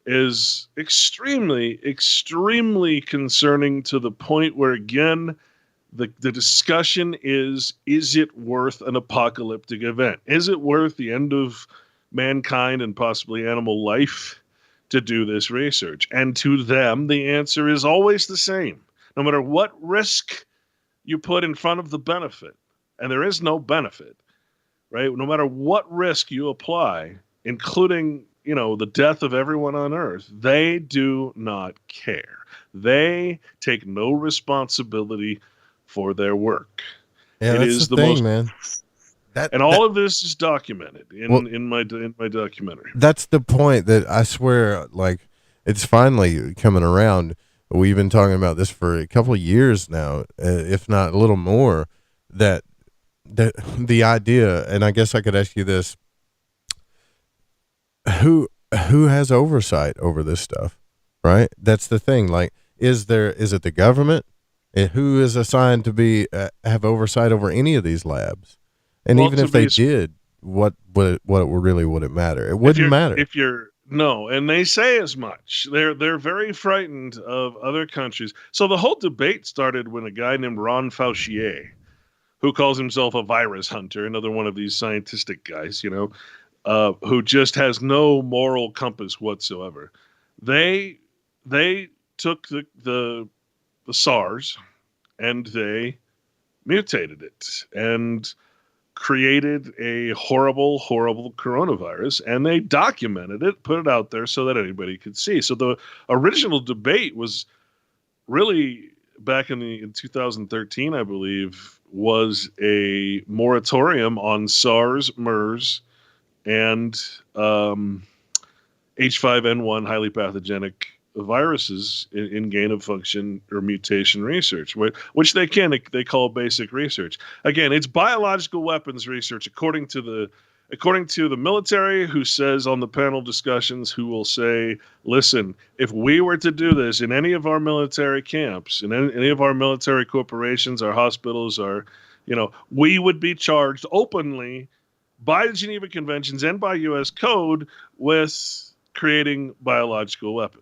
is extremely, extremely concerning, to the point where, again, the discussion is it worth an apocalyptic event? Is it worth the end of mankind and possibly animal life to do this research? And to them, the answer is always the same. No matter what risk you put in front of the benefit, and there is no benefit, right? No matter what risk you apply, including, the death of everyone on Earth, they do not care. They take no responsibility for their work. Yeah, it that's is the thing, man. All of this is documented in my documentary. That's the point that I swear, like, it's finally coming around. We've been talking about this for a couple of years now, if not a little more, that the idea, and I guess I could ask you this, who has oversight over this stuff, right? That's the thing. Like, is it the government? And who is assigned to have oversight over any of these labs? And even if they did, what really would it matter? It wouldn't matter. No, and they say as much. They're very frightened of other countries. So the whole debate started when a guy named Ron Faucier, who calls himself a virus hunter, another one of these scientific guys, who just has no moral compass whatsoever. They took the SARS and they mutated it. And created a horrible, horrible coronavirus, and they documented it, put it out there so that anybody could see. So the original debate was really back in 2013, I believe, was a moratorium on SARS, MERS, and H5N1 highly pathogenic viruses in gain of function or mutation research, which they call basic research. Again, it's biological weapons research according to the military, who says on the panel discussions, who will say, listen, if we were to do this in any of our military camps, in any of our military corporations, our hospitals, we would be charged openly by the Geneva Conventions and by U.S. code with creating biological weapons.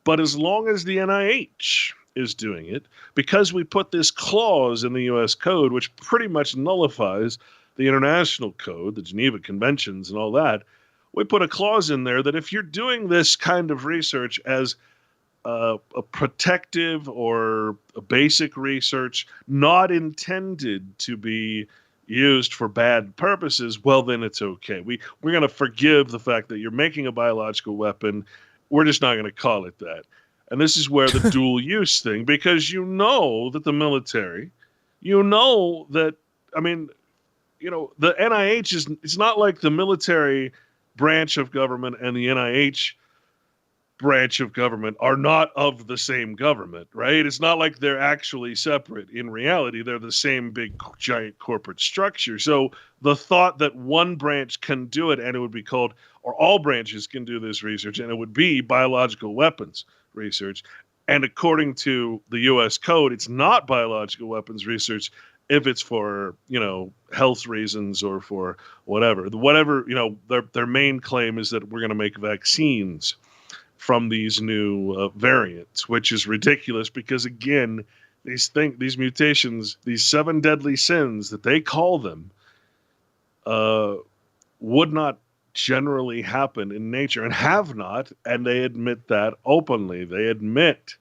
But as long as the NIH is doing it, because we put this clause in the U.S. code, which pretty much nullifies the international code, the Geneva Conventions and all that, we put a clause in there that if you're doing this kind of research as a protective or a basic research not intended to be used for bad purposes, well, then it's okay. We're going to forgive the fact that you're making a biological weapon. We're just not going to call it that. And this is where the dual use thing, because that the military, that, the NIH it's not like the military branch of government and the NIH branch of government are not of the same government, right? It's not like they're actually separate. In reality, they're the same big giant corporate structure. So the thought that one branch can do it and it would be called, or all branches can do this research, and it would be biological weapons research. And according to the US code, it's not biological weapons research if it's for, health reasons or for whatever. Their main claim is that we're going to make vaccines from these new variants, which is ridiculous because, again, these mutations, these 7 deadly sins that they call them, would not generally happen in nature and have not, and they admit that openly. They admit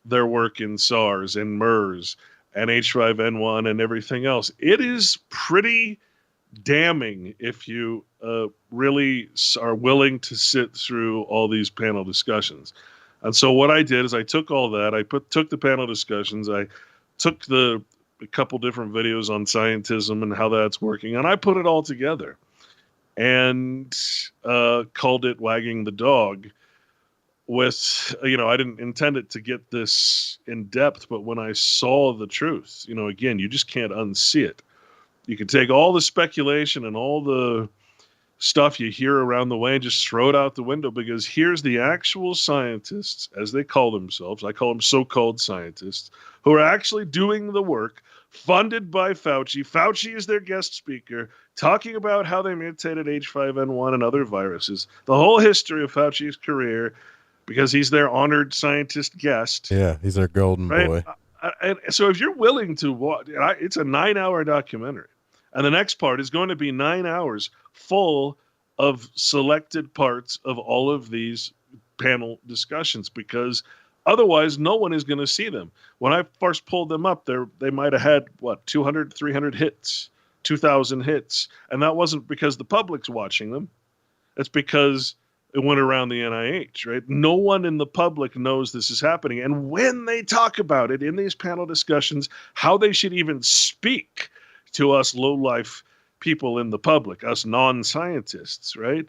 their work in SARS and MERS and H5N1 and everything else. It is pretty damning if you really are willing to sit through all these panel discussions. And so what I did is I took all that, took the panel discussions, I took a couple different videos on scientism and how that's working, and I put it all together and called it Wagging the Dog. With, I didn't intend it to get this in depth, but when I saw the truth, again, you just can't unsee it. You can take all the speculation and all the stuff you hear around the way and just throw it out the window, because here's the actual scientists, as they call themselves. I call them so-called scientists, who are actually doing the work, funded by Fauci. Fauci is their guest speaker, talking about how they mutated H5N1 and other viruses. The whole history of Fauci's career, because he's their honored scientist guest. Yeah, he's their golden boy. And so if you're willing to watch, it's a 9-hour documentary. And the next part is going to be 9 hours full of selected parts of all of these panel discussions, because otherwise no one is going to see them. When I first pulled them up, they might have had, 200, 300 hits, 2,000 hits. And that wasn't because the public's watching them. It's because it went around the NIH, right? No one in the public knows this is happening. And when they talk about it in these panel discussions, how they should even speak to us low-life people in the public, us non-scientists, right?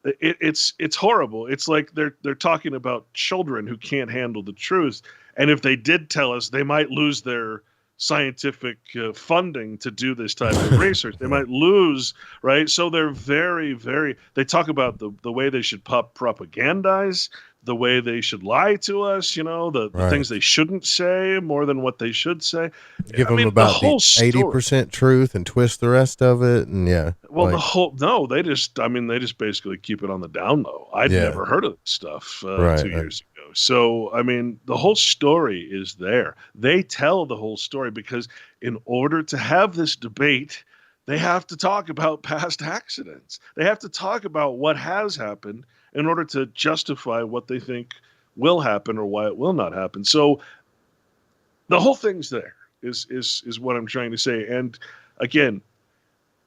It's horrible. It's like they're talking about children who can't handle the truth. And if they did tell us, they might lose their scientific funding to do this type of research. They might lose, right? So they're very, very, they talk about the way they should propagandize, the way they should lie to us, the things they shouldn't say more than what they should say. Give them about the 80% truth and twist the rest of it. And they just basically keep it on the down low. I'd never heard of this stuff 2 years ago. So, the whole story is there. They tell the whole story because in order to have this debate, they have to talk about past accidents. They have to talk about what has happened in order to justify what they think will happen or why it will not happen. So the whole thing's there is what I'm trying to say. And again,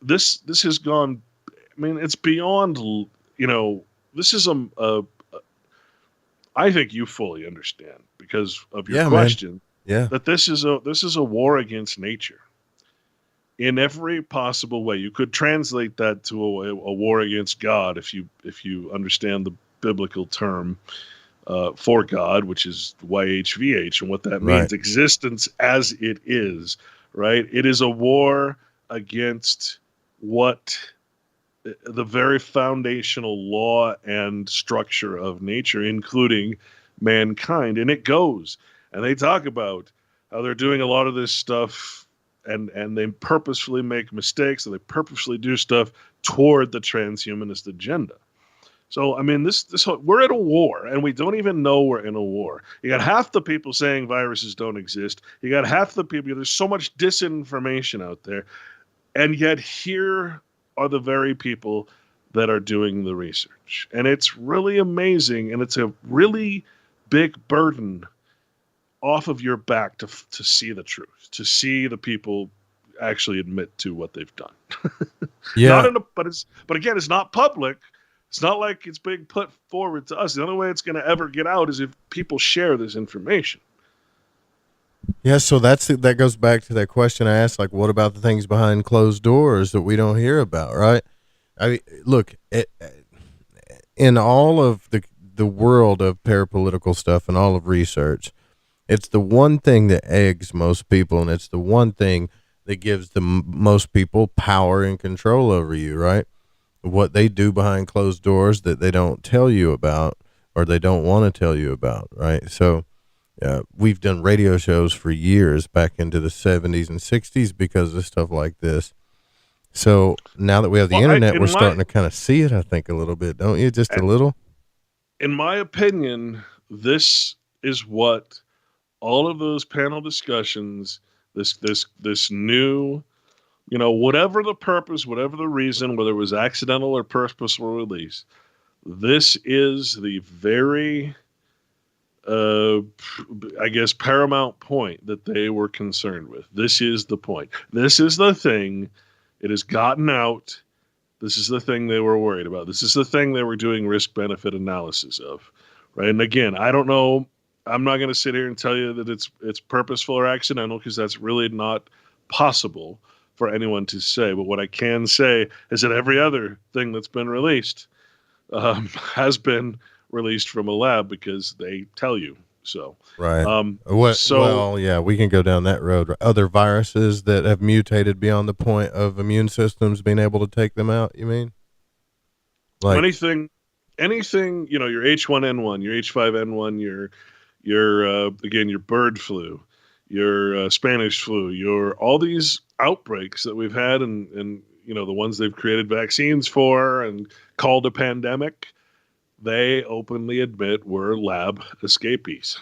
this has gone. I mean, it's beyond. This is I think you fully understand because of your question. Man. Yeah. That this is a war against nature. In every possible way, you could translate that to a war against God if you understand the biblical term for God, which is YHVH, and what that means, existence as it is, right? It is a war against what the very foundational law and structure of nature, including mankind. And it goes, and they talk about how they're doing a lot of this stuff and they purposefully make mistakes, and they purposefully do stuff toward the transhumanist agenda. So, I mean, we're at a war, and we don't even know we're in a war. You got half the people saying viruses don't exist. You got half the people, there's so much disinformation out there. And yet here are the very people that are doing the research. And it's really amazing, and it's a really big burden off of your back to see the truth, to see the people actually admit to what they've done. Yeah. But again, it's not public. It's not like it's being put forward to us. The only way it's going to ever get out is if people share this information. Yeah, so that goes back to that question I asked, like, what about the things behind closed doors that we don't hear about, right? I mean, look, in all of the world of parapolitical stuff and all of research, it's the one thing that eggs most people, and it's the one thing that gives most people power and control over you, right? What they do behind closed doors that they don't tell you about, or they don't want to tell you about, right? So we've done radio shows for years back into the 70s and 60s because of stuff like this. So now that we have the internet, we're starting to kind of see it, I think, a little bit, don't you? Just a little? In my opinion, this is what all of those panel discussions, this new, whatever the purpose, whatever the reason, whether it was accidental or purposeful release, this is the very, I guess, paramount point that they were concerned with. This is the point. This is the thing. It has gotten out. This is the thing they were worried about. This is the thing they were doing risk-benefit analysis of, right? And again, I don't know. I'm not going to sit here and tell you that it's purposeful or accidental, because that's really not possible for anyone to say. But what I can say is that every other thing that's been released has been released from a lab, because they tell you so. Right. Well, yeah, we can go down that road. Other viruses that have mutated beyond the point of immune systems being able to take them out, you mean? Like anything, your H1N1, your H5N1, your bird flu, your Spanish flu, all these outbreaks that we've had, and the ones they've created vaccines for and called a pandemic, they openly admit were lab escapees.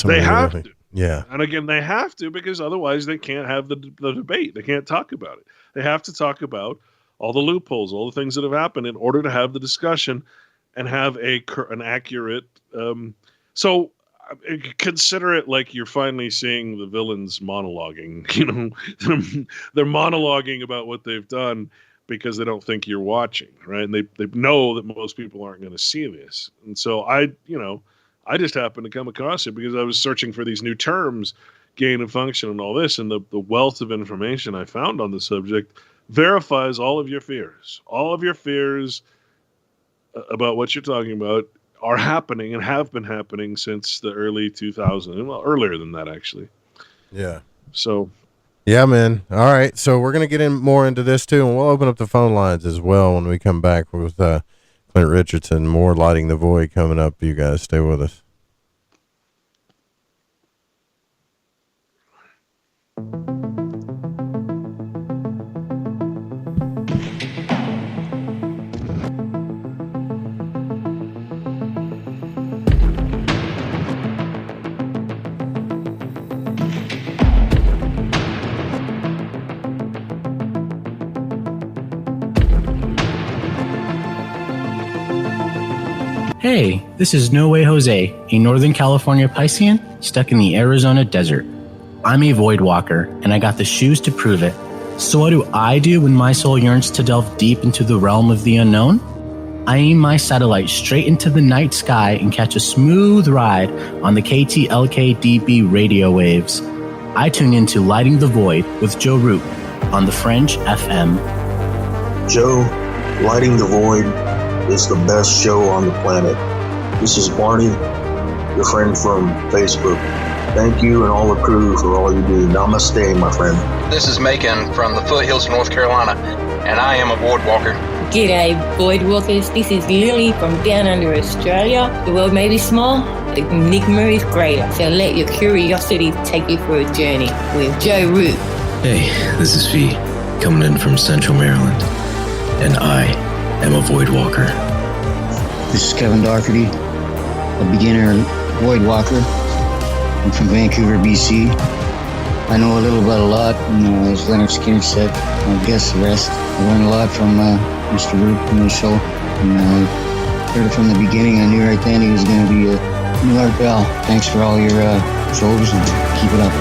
They have to. Yeah. And again, they have to, because otherwise they can't have the debate. They can't talk about it. They have to talk about all the loopholes, all the things that have happened, in order to have the discussion and have an accurate. So consider it like you're finally seeing the villains monologuing. They're monologuing about what they've done because they don't think you're watching, right? And they know that most people aren't going to see this. And so I just happened to come across it because I was searching for these new terms, gain of function and all this, and the wealth of information I found on the subject verifies all of your fears. All of your fears about what you're talking about are happening and have been happening since the early 2000s. Well, earlier than that, actually. Yeah. So. Yeah, man. All right. So we're going to get more into this too, and we'll open up the phone lines as well when we come back with Clint Richardson. More Lighting the Void coming up. You guys stay with us. Hey, this is No Way Jose, a Northern California Piscean stuck in the Arizona desert. I'm a void walker, and I got the shoes to prove it. So what do I do when my soul yearns to delve deep into the realm of the unknown? I aim my satellite straight into the night sky and catch a smooth ride on the KTLK-DB radio waves. I tune into Lighting the Void with Joe Roop on The Fringe FM. Joe, Lighting the Void is the best show on the planet. This is Barney, your friend from Facebook. Thank you and all the crew for all you do. Namaste, my friend. This is Macon from the foothills of North Carolina, and I am a void walker. G'day, void walkers. This is Lily from down under Australia. The world may be small, the enigma is greater. So let your curiosity take you for a journey with Joe Roop. Hey, this is Fee, coming in from Central Maryland, and I am a void walker. This is Kevin Doherty, a beginner void walker. I'm from Vancouver, BC. I know a little about a lot, and as Leonard Skinner said, I guess the rest. I learned a lot from Mr. Roop in the show, and I heard it from the beginning. I knew right then he was going to be a new art pal. Thanks for all your shows, and keep it up.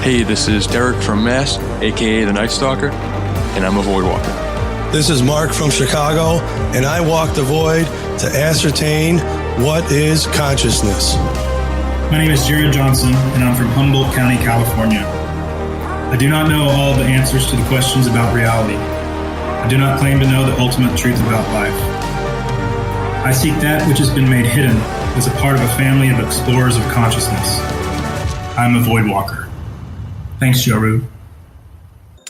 Hey, this is Derek from Mass, aka the Night Stalker, and I'm a void walker. This is Mark from Chicago, and I walk the void to ascertain what is consciousness. My name is Jared Johnson, and I'm from Humboldt County, California. I do not know all the answers to the questions about reality. I do not claim to know the ultimate truth about life. I seek that which has been made hidden as a part of a family of explorers of consciousness. I'm a void walker. Thanks, Joe Roop.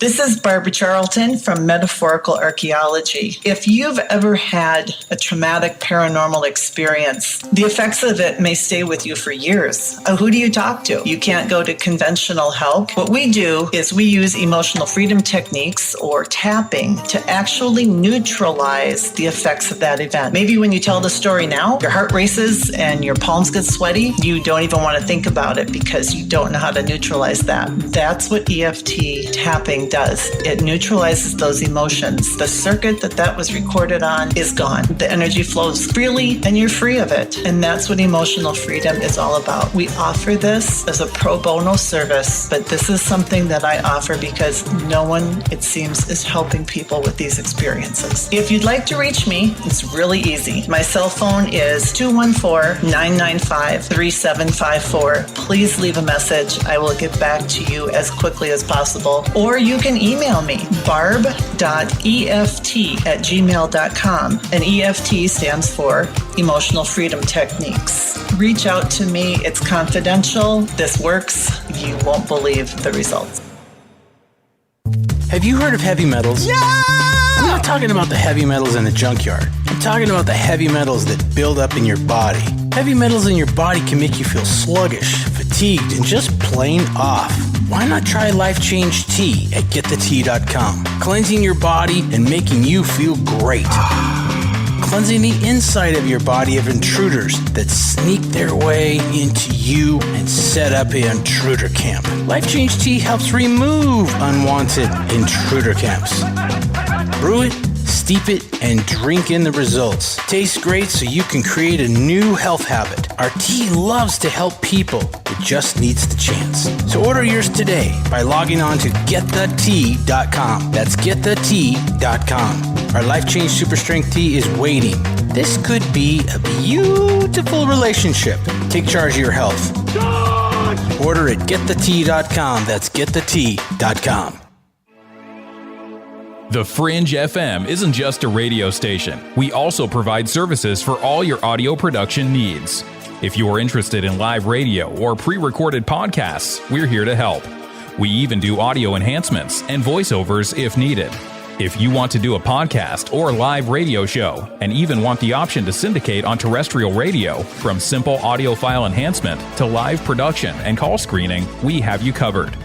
This is Barbara Charlton from Metaphorical Archaeology. If you've ever had a traumatic paranormal experience, the effects of it may stay with you for years. Who do you talk to? You can't go to conventional help. What we do is we use emotional freedom techniques or tapping to actually neutralize the effects of that event. Maybe when you tell the story now, your heart races and your palms get sweaty. You don't even want to think about it because you don't know how to neutralize that. That's what EFT tapping does. It neutralizes those emotions. The circuit that was recorded on is gone. The energy flows freely and you're free of it. And that's what emotional freedom is all about. We offer this as a pro bono service, but this is something that I offer because no one, it seems, is helping people with these experiences. If you'd like to reach me, it's really easy. My cell phone is 214-995-3754. Please leave a message. I will get back to you as quickly as possible. Or you can email me, barb.eft@gmail.com. And EFT stands for Emotional Freedom Techniques. Reach out to me. It's confidential. This works. You won't believe the results. Have you heard of heavy metals? Yeah! I'm not talking about the heavy metals in the junkyard. I'm talking about the heavy metals that build up in your body. Heavy metals in your body can make you feel sluggish, fatigued, and just plain off. Why not try Life Change Tea at GetTheTea.com? Cleansing your body and making you feel great. Cleansing the inside of your body of intruders that sneak their way into you and set up an intruder camp. Life Change Tea helps remove unwanted intruder camps. Brew it, steep it, and drink in the results. Tastes great, so you can create a new health habit. Our tea loves to help people. It just needs the chance. So order yours today by logging on to GetTheTea.com. That's GetTheTea.com. Our Life Change Super Strength Tea is waiting. This could be a beautiful relationship. Take charge of your health. Order at GetTheTea.com. That's GetTheTea.com. The Fringe FM isn't just a radio station. We also provide services for all your audio production needs. If you are interested in live radio or pre-recorded podcasts, we're here to help. We even do audio enhancements and voiceovers if needed. If you want to do a podcast or live radio show and even want the option to syndicate on terrestrial radio, from simple audio file enhancement to live production and call screening, we have you covered.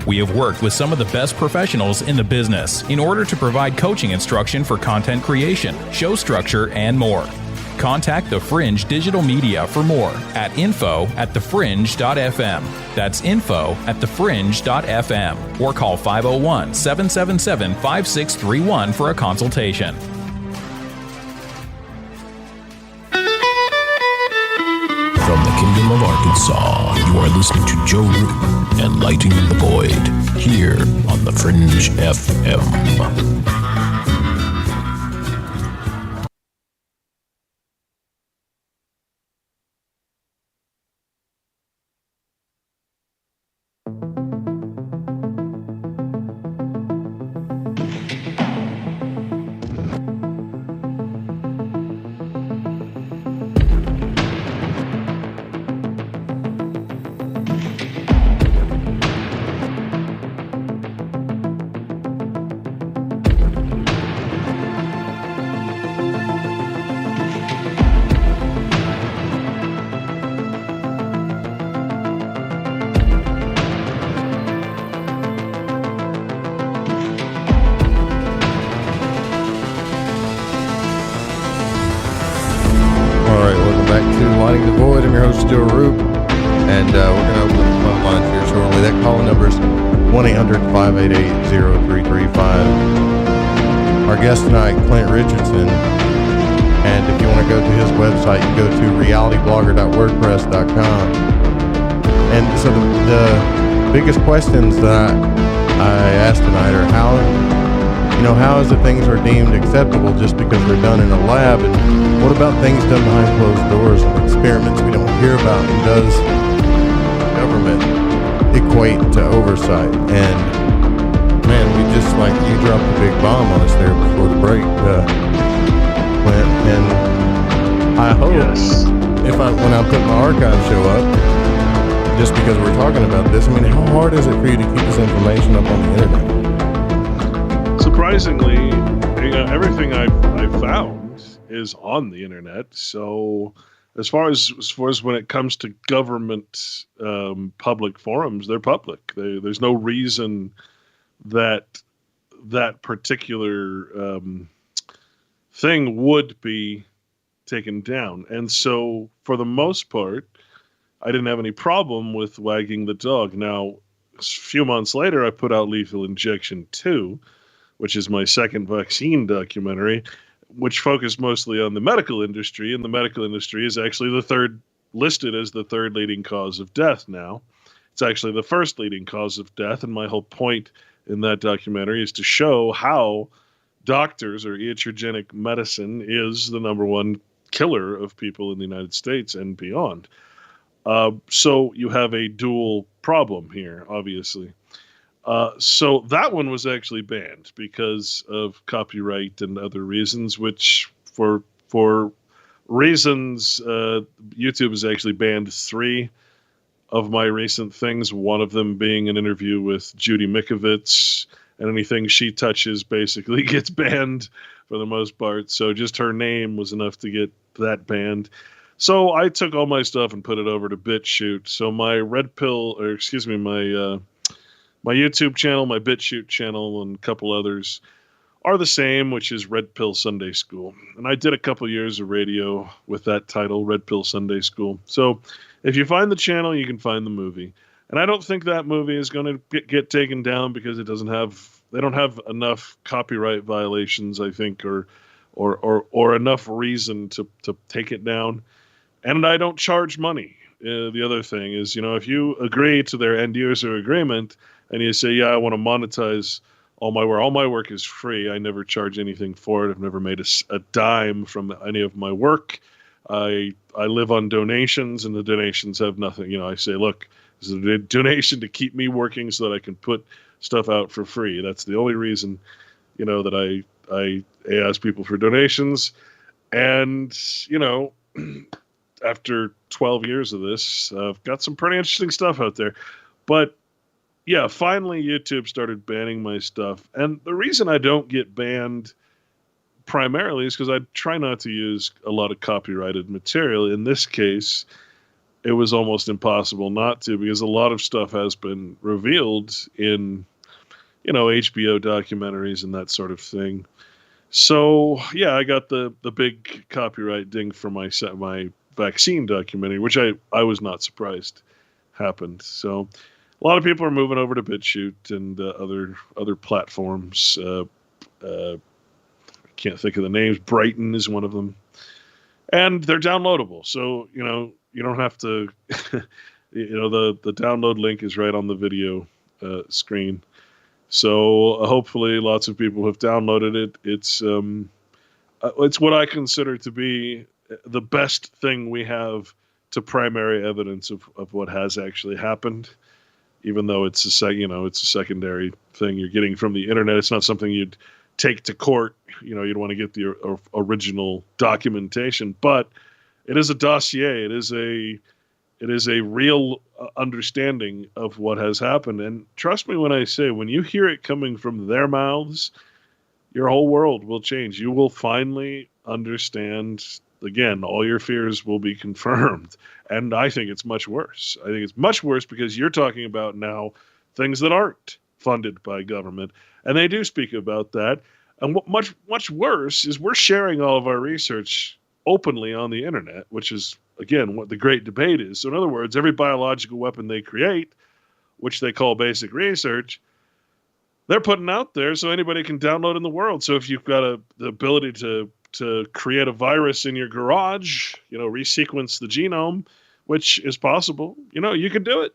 We have worked with some of the best professionals in the business in order to provide coaching instruction for content creation, show structure, and more. Contact The Fringe Digital Media for more at info@thefringe.fm. That's info@thefringe.fm. Or call 501-777-5631 for a consultation. From the Kingdom of Arkansas, you are listening to Joe Roop and Lighting the Void. here on The Fringe FM. Joe Roop, and we're going to open the phone lines here shortly. That call number is 1-800-588-0335. Our guest tonight, Clint Richardson, and if you want to go to his website, you go to realityblogger.wordpress.com. And so the biggest questions that I asked tonight are how is it things are deemed acceptable just because they're done in a lab, and what about things done behind closed doors and experiments we don't hear about, and does government equate to oversight? And man, we just you dropped a big bomb on us there before the break, Clint, and I hope when I put my archive show up, just because we're talking about this, how hard is it for you to keep this information up on the internet? Surprisingly, everything I've found is on the internet. So as far as when it comes to government public forums, they're public. There's no reason that particular thing would be taken down. And so for the most part, I didn't have any problem with wagging the dog. Now, a few months later, I put out Lethal Injection 2, which is my second vaccine documentary, which focused mostly on the medical industry. And the medical industry is actually listed as the third leading cause of death now. It's actually the first leading cause of death. And my whole point in that documentary is to show how doctors or iatrogenic medicine is the number one killer of people in the United States and beyond. So you have a dual problem here, obviously. So that one was actually banned because of copyright and other reasons, which for reasons, YouTube has actually banned 3 of my recent things, one of them being an interview with Judy Mikovits, and anything she touches basically gets banned for the most part. So just her name was enough to get that banned. So I took all my stuff and put it over to BitChute. So my my YouTube channel, my BitChute channel, and a couple others are the same, which is Red Pill Sunday School. And I did a couple years of radio with that title, Red Pill Sunday School. So if you find the channel, you can find the movie. And I don't think that movie is going to get taken down because they don't have enough copyright violations, I think, or enough reason to take it down. And I don't charge money. The other thing is, if you agree to their end user agreement and you say, yeah, I want to monetize all my work is free. I never charge anything for it. I've never made a dime from any of my work. I live on donations, and the donations have nothing. I say, look, this is a donation to keep me working so that I can put stuff out for free. That's the only reason, that I ask people for donations. And, after 12 years of this, I've got some pretty interesting stuff out there. But yeah, finally YouTube started banning my stuff. And the reason I don't get banned primarily is because I try not to use a lot of copyrighted material. In this case, it was almost impossible not to, because a lot of stuff has been revealed in, HBO documentaries and that sort of thing. So yeah, I got the big copyright ding for my vaccine documentary, which I was not surprised happened. So a lot of people are moving over to BitChute and other platforms. I can't think of the names. Brighton is one of them, and they're downloadable. So you don't have to. The download link is right on the video screen. So hopefully lots of people have downloaded it. It's what I consider to be the best thing we have to primary evidence of what has actually happened, even though it's it's a secondary thing you're getting from the internet. It's not something you'd take to court. You'd want to get the original documentation, but it is a dossier. It is a real understanding of what has happened. And trust me when I say, when you hear it coming from their mouths, your whole world will change. You will finally understand. Again, all your fears will be confirmed. And I think it's much worse. I think it's much worse because you're talking about now things that aren't funded by government. And they do speak about that. And what much worse is we're sharing all of our research openly on the internet, which is, again, what the great debate is. So in other words, every biological weapon they create, which they call basic research, they're putting out there so anybody can download in the world. So if you've got the ability to create a virus in your garage, resequence the genome, which is possible, you can do it.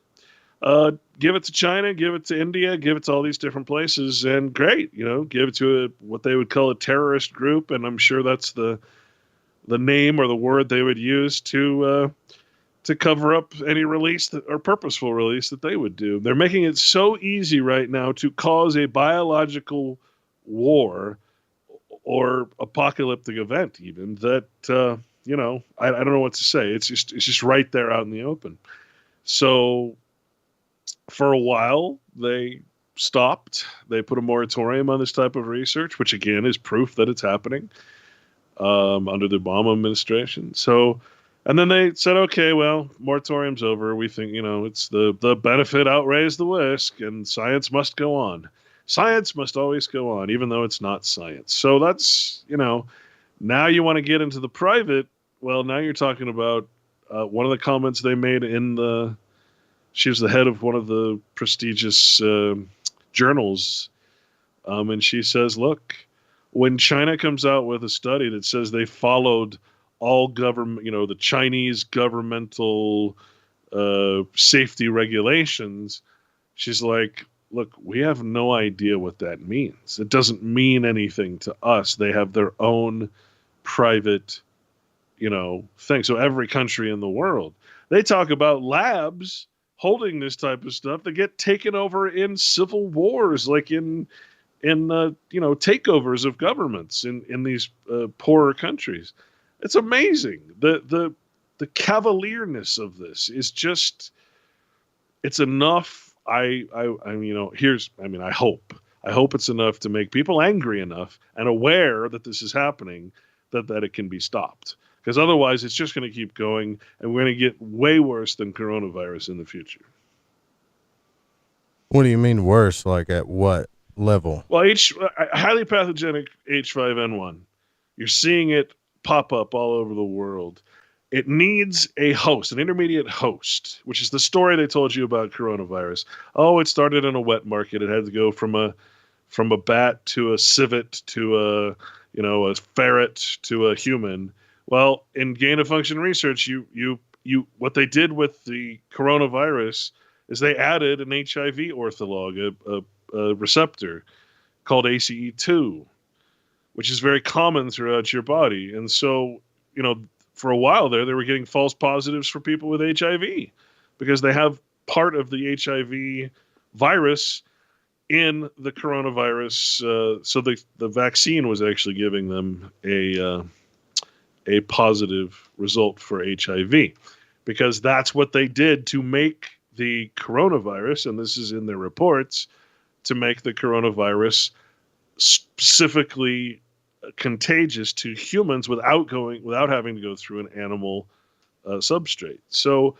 Give it to China, give it to India, give it to all these different places, and great, give it to what they would call a terrorist group, and I'm sure that's the name or the word they would use to cover up any release or purposeful release that they would do. They're making it so easy right now to cause a biological war or apocalyptic event, even that I don't know what to say. It's just right there out in the open. So for a while they stopped. They put a moratorium on this type of research, which again is proof that it's happening under the Obama administration. So, and then they said, okay, well, moratorium's over. We think it's the benefit outweighs the risk, and science must go on. Science must always go on, even though it's not science. So that's, now you want to get into the private. Well, now you're talking about one of the comments they made she was the head of one of the prestigious journals. And she says, look, when China comes out with a study that says they followed all government, the Chinese governmental safety regulations, she's like, look, we have no idea what that means. It doesn't mean anything to us. They have their own private, thing. So every country in the world, they talk about labs holding this type of stuff that get taken over in civil wars, like in takeovers of governments in these poorer countries. It's amazing. The cavalierness of this is just, it's enough. I hope it's enough to make people angry enough and aware that this is happening, that it can be stopped. Because otherwise it's just going to keep going, and we're going to get way worse than coronavirus in the future. What do you mean worse? Like at what level? Well, highly pathogenic H5N1, you're seeing it pop up all over the world. It needs a host, an intermediate host, which is the story they told you about coronavirus. Oh, it started in a wet market. It had to go from a bat to a civet to a ferret to a human. Well, in gain-of-function research, you what they did with the coronavirus is they added an HIV ortholog, a receptor called ACE2, which is very common throughout your body. And so, for a while there, they were getting false positives for people with HIV because they have part of the HIV virus in the coronavirus. So the vaccine was actually giving them a positive result for HIV, because that's what they did to make the coronavirus, and this is in their reports, to make the coronavirus specifically contagious to humans without having to go through an animal substrate. So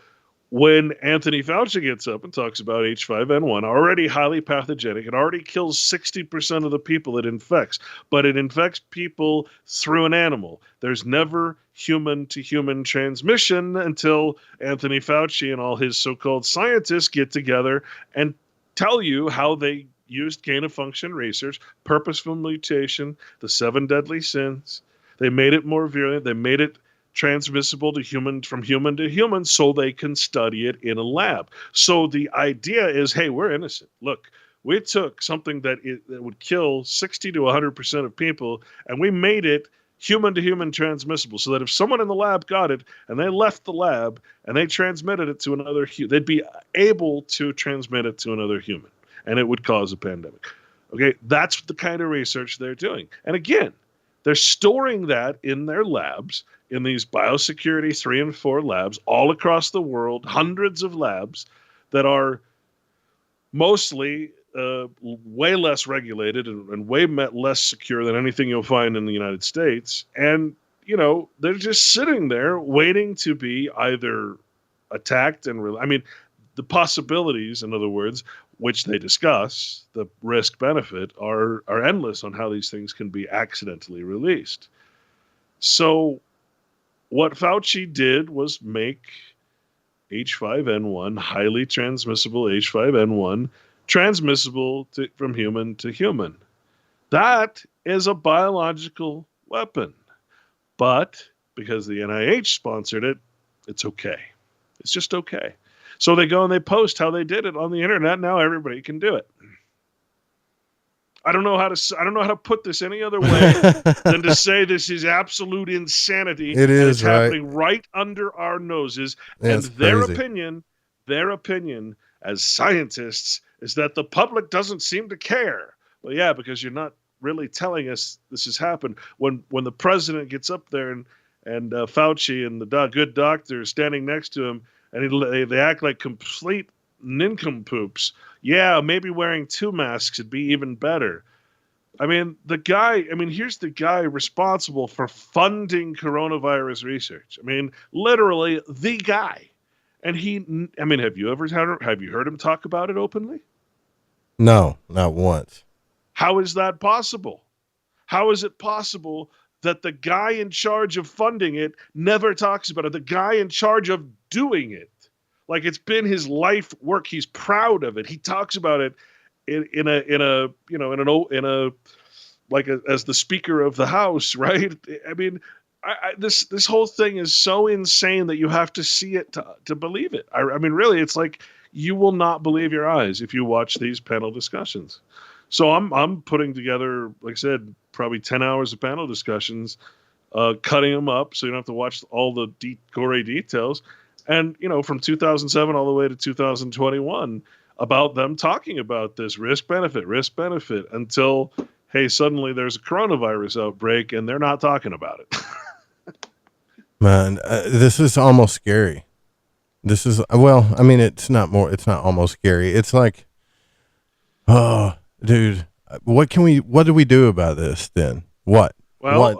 when Anthony Fauci gets up and talks about H5N1, already highly pathogenic, it already kills 60% of the people it infects, but it infects people through an animal. There's never human-to-human transmission until Anthony Fauci and all his so-called scientists get together and tell you how they used gain-of-function research, purposeful mutation, the 7 deadly sins. They made it more virulent. They made it transmissible from human to human so they can study it in a lab. So the idea is, hey, we're innocent. Look, We took something that would kill 60 to 100% of people, and we made it human-to-human transmissible, so that if someone in the lab got it and they left the lab and they transmitted it to another they'd be able to transmit it to another human, and it would cause a pandemic. Okay, that's the kind of research they're doing. And again, they're storing that in their labs, in these biosecurity 3 and 4 labs all across the world, hundreds of labs that are mostly way less regulated and way less secure than anything you'll find in the United States. And, they're just sitting there waiting to be either attacked and the possibilities, in other words, which they discuss, the risk benefit, are endless on how these things can be accidentally released. So what Fauci did was make H5N1, highly transmissible H5N1, transmissible from human to human. That is a biological weapon. But because the NIH sponsored it, it's okay. It's just okay. So they go and they post how they did it on the internet. Now everybody can do it. I don't know how to put this any other way than to say this is absolute insanity. It is, it's happening right under our noses. Yeah, and their opinion as scientists is that the public doesn't seem to care. Well, yeah, because you're not really telling us this has happened. When the president gets up there and Fauci and the good doctor is standing next to him, and they act like complete nincompoops. Yeah, maybe wearing 2 masks would be even better. Here's the guy responsible for funding coronavirus research. Literally the guy. And have you heard him talk about it openly? No, not once. How is that possible? How is it possible that the guy in charge of funding it never talks about it? The guy in charge of doing it, like it's been his life work. He's proud of it. He talks about it as the Speaker of the House, right? This whole thing is so insane that you have to see it to believe it. Really, it's like you will not believe your eyes if you watch these panel discussions. So I'm putting together, like I said, probably 10 hours of panel discussions, cutting them up so you don't have to watch all the gory details. And, from 2007 all the way to 2021 about them talking about this risk benefit until, hey, suddenly there's a coronavirus outbreak and they're not talking about it. Man, this is almost scary. This is, it's not almost scary. It's like, oh, dude, what do we do about this then? What? Well,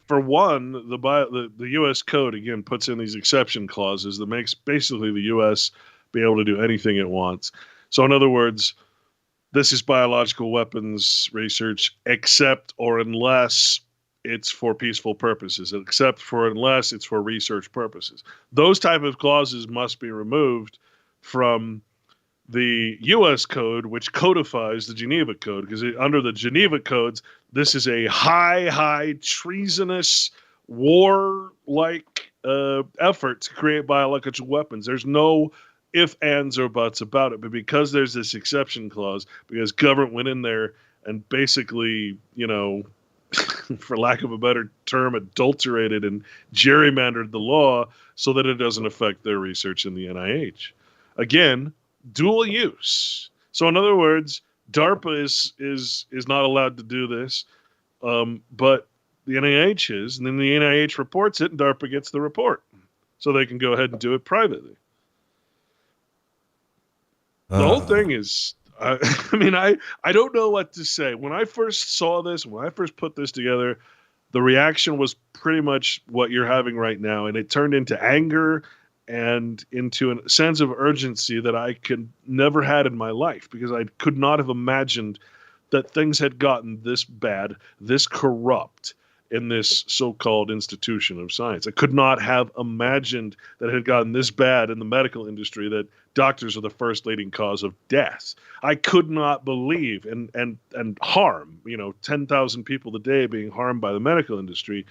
for one, the U.S. code, again, puts in these exception clauses that makes basically the U.S. be able to do anything it wants. So in other words, this is biological weapons research except or unless it's for peaceful purposes, unless it's for research purposes. Those type of clauses must be removed from the U.S. code, which codifies the Geneva Code, because under the Geneva Codes, this is a high treasonous war-like effort to create biological weapons. There's no if, ands, or buts about it. But because there's this exception clause, because government went in there and basically, for lack of a better term, adulterated and gerrymandered the law so that it doesn't affect their research in the NIH. Again, dual use. So in other words, DARPA is not allowed to do this, but the NIH is, and then the NIH reports it, and DARPA gets the report, so they can go ahead and do it privately. The whole thing is, I don't know what to say. When I first saw this, when I first put this together, the reaction was pretty much what you're having right now, and it turned into anger and into a sense of urgency that I could never had in my life, because I could not have imagined that things had gotten this bad, this corrupt in this so-called institution of science. I could not have imagined that it had gotten this bad in the medical industry, that doctors are the first leading cause of death. I could not believe and harm, 10,000 people a day being harmed by the medical industry.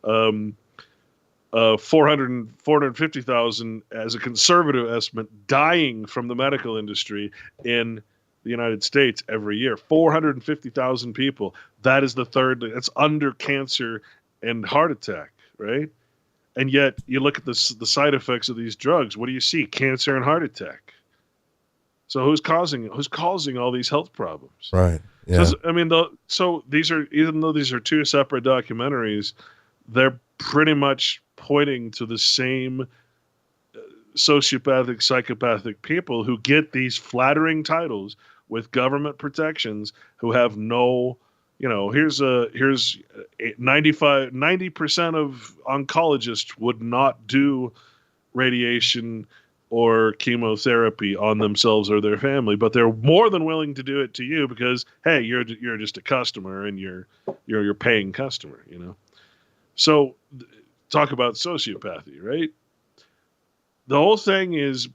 450,000 as a conservative estimate dying from the medical industry in the United States every year. 450,000 people. That is the third. That's under cancer and heart attack, right? And yet you look at the side effects of these drugs. What do you see? Cancer and heart attack. So who's causing all these health problems? Right. Yeah. So, I mean, so these are, even though these are two separate documentaries, they're pretty much pointing to the same sociopathic, psychopathic people who get these flattering titles with government protections, who have no, here's 90% of oncologists would not do radiation or chemotherapy on themselves or their family, but they're more than willing to do it to you because, hey, you're just a customer and you're a paying customer, So talk about sociopathy, right? The whole thing is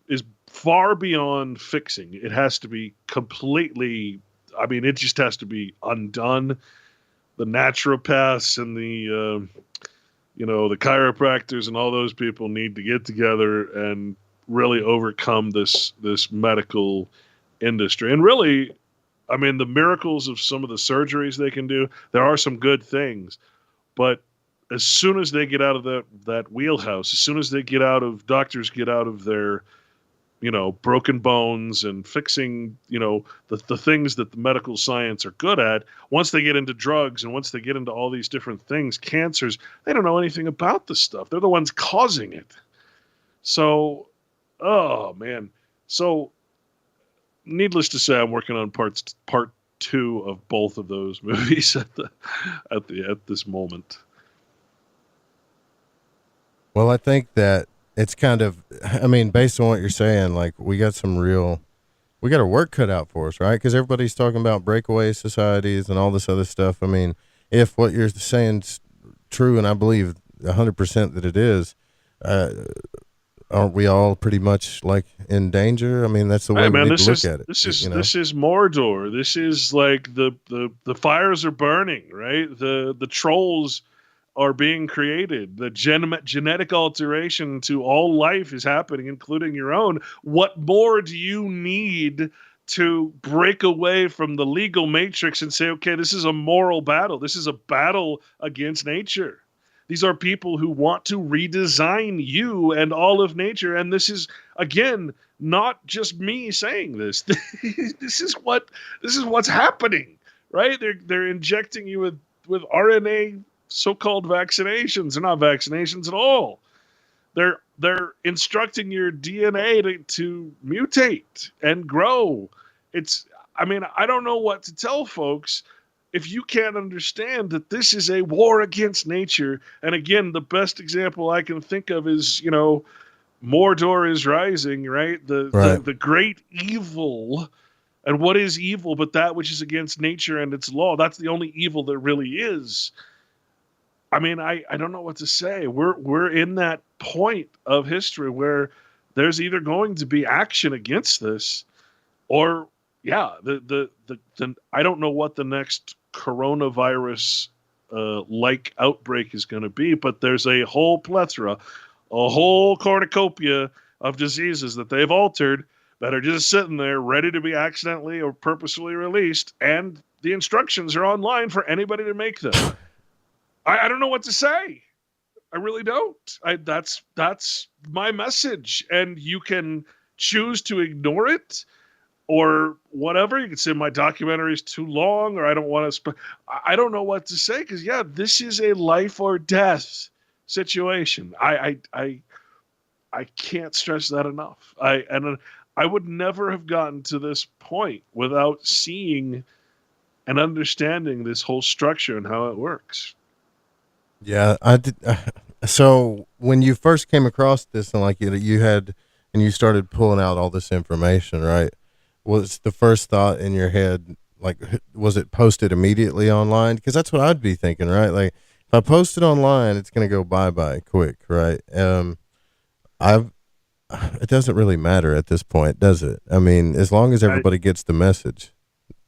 far beyond fixing. It has to be completely, it just has to be undone. The naturopaths and the chiropractors and all those people need to get together and really overcome this medical industry. And really, the miracles of some of the surgeries they can do, there are some good things, but as soon as they get out of that wheelhouse, as soon as doctors get out of their, broken bones and fixing, the things that the medical science are good at, once they get into drugs and once they get into all these different things, cancers, they don't know anything about this stuff. They're the ones causing it. So, oh man. So needless to say, I'm working on part 2 of both of those movies at this moment. Well, I think that it's kind of, based on what you're saying, like we got our work cut out for us, right? Because everybody's talking about breakaway societies and all this other stuff. If what you're saying is true, and I believe 100% that it is, aren't we all pretty much like in danger? That's the way we need to look at it. This is Mordor. This is like the fires are burning, right? The trolls are being created. The genetic alteration to all life is happening, including your own. What more do you need to break away from the legal matrix and say, okay, this is a moral battle. This is a battle against nature. These are people who want to redesign you and all of nature. And this is, again, not just me saying this. This is what's happening, right? They're injecting you with RNA so-called vaccinations. They're not vaccinations at all. They're instructing your DNA to mutate and grow. I don't know what to tell folks if you can't understand that this is a war against nature. And again, the best example I can think of is, Mordor is rising, right? The great evil. And what is evil but that which is against nature and its law? That's the only evil there really is. I don't know what to say. We're in that point of history where there's either going to be action against this, or I don't know what the next coronavirus like outbreak is going to be, but there's a whole plethora, a whole cornucopia of diseases that they've altered that are just sitting there ready to be accidentally or purposefully released, and the instructions are online for anybody to make them. I don't know what to say. I really don't. That's my message. And you can choose to ignore it or whatever. You can say my documentary is too long, or I don't want to. I don't know what to say because, this is a life or death situation. I can't stress that enough. I would never have gotten to this point without seeing and understanding this whole structure and how it works. Yeah, I did. So when you first came across this and you started pulling out all this information, right? Was the first thought in your head, like, was it posted immediately online? Because that's what I'd be thinking, right? Like, if I post it online, it's going to go bye-bye quick, right? It doesn't really matter at this point, does it? As long as everybody gets the message.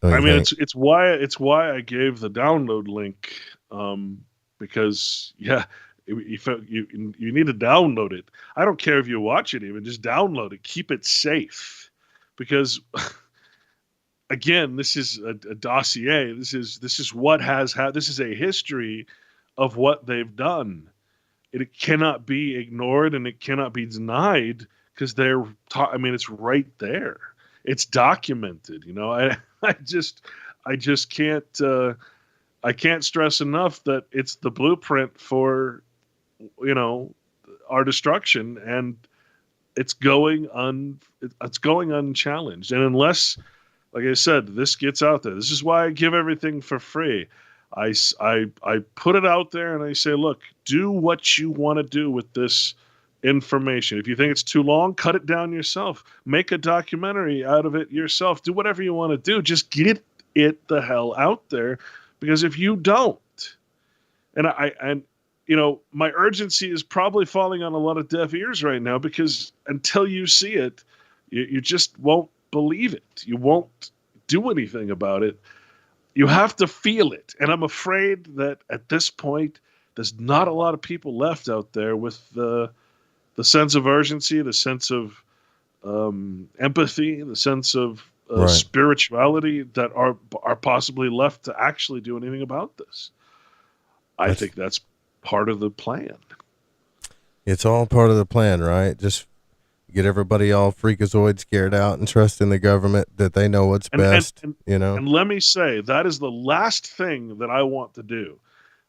It's why I gave the download link, because you need to download it. I don't care if you watch it, even just download it. Keep it safe, because again, this is a dossier. This is what has happened. This is a history of what they've done. It cannot be ignored and it cannot be denied because it's right there. It's documented. I just can't. I can't stress enough that it's the blueprint for, our destruction, and it's going unchallenged. And unless, like I said, this gets out there, this is why I give everything for free. I put it out there and I say, look, do what you want to do with this information. If you think it's too long, cut it down yourself. Make a documentary out of it yourself. Do whatever you want to do. Just get it the hell out there, because if you don't, and my urgency is probably falling on a lot of deaf ears right now, because until you see it, you just won't believe it. You won't do anything about it. You have to feel it. And I'm afraid that at this point, there's not a lot of people left out there with the sense of urgency, the sense of empathy, the sense of spirituality that are possibly left to actually do anything about this. I think that's part of the plan. It's all part of the plan, right? Just get everybody all freakazoid scared out and trust in the government that they know what's best, And let me say, that is the last thing that I want to do.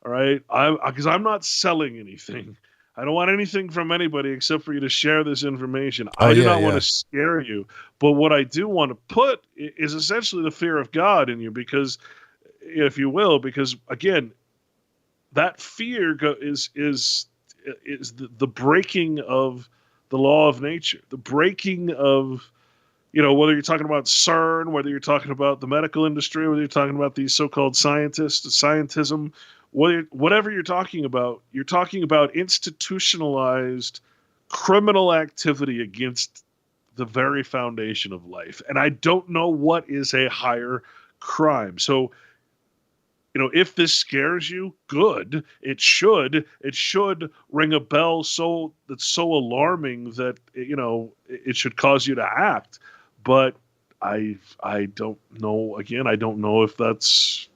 All right. Because I'm not selling anything. I don't want anything from anybody except for you to share this information. I do not want to scare you. But what I do want to put is essentially the fear of God in you, because, if you will, because again, that fear is the breaking of the law of nature, the breaking of, whether you're talking about CERN, whether you're talking about the medical industry, whether you're talking about these so-called scientists, scientism, whatever you're talking about institutionalized criminal activity against the very foundation of life. And I don't know what is a higher crime. So, if this scares you, good. It should ring a bell that's so alarming that it should cause you to act. But I don't know. Again, I don't know if that's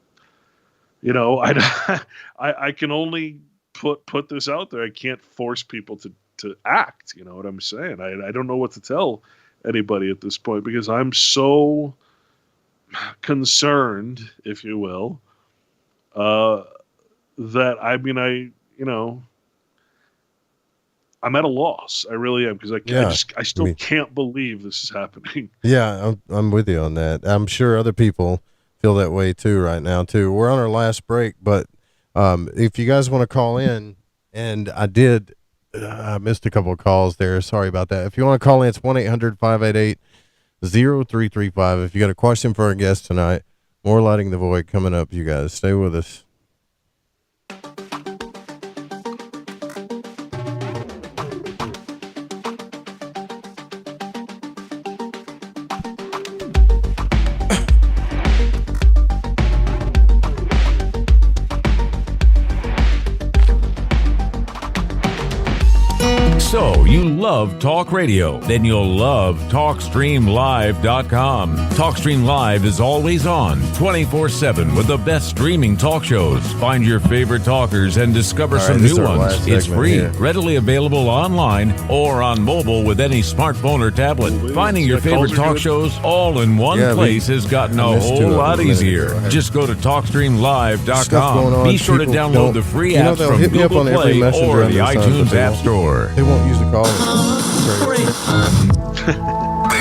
I can only put this out there. I can't force people to act. You know what I'm saying? I don't know what to tell anybody at this point, because I'm so concerned, if you will, that I'm at a loss. I really am, because I still can't believe this is happening. Yeah, I'm with you on that. I'm sure other people feel that way too right now too. We're on our last break, but if you guys want to call in, and I missed a couple of calls there. Sorry about that. If you want to call in, it's 1-800-588-0335. If you got a question for our guest tonight, more Lighting the Void coming up. You guys stay with us. So, you love talk radio? Then you'll love TalkStreamLive.com. TalkStream Live is always on, 24/7, with the best streaming talk shows. Find your favorite talkers and discover some new ones. It's free, readily available online or on mobile with any smartphone or tablet. Finding your favorite talk shows all in one place has gotten a whole lot easier. Just go to TalkStreamLive.com. Be sure to download the free apps from Google Play or the iTunes App Store. They won't use the call. The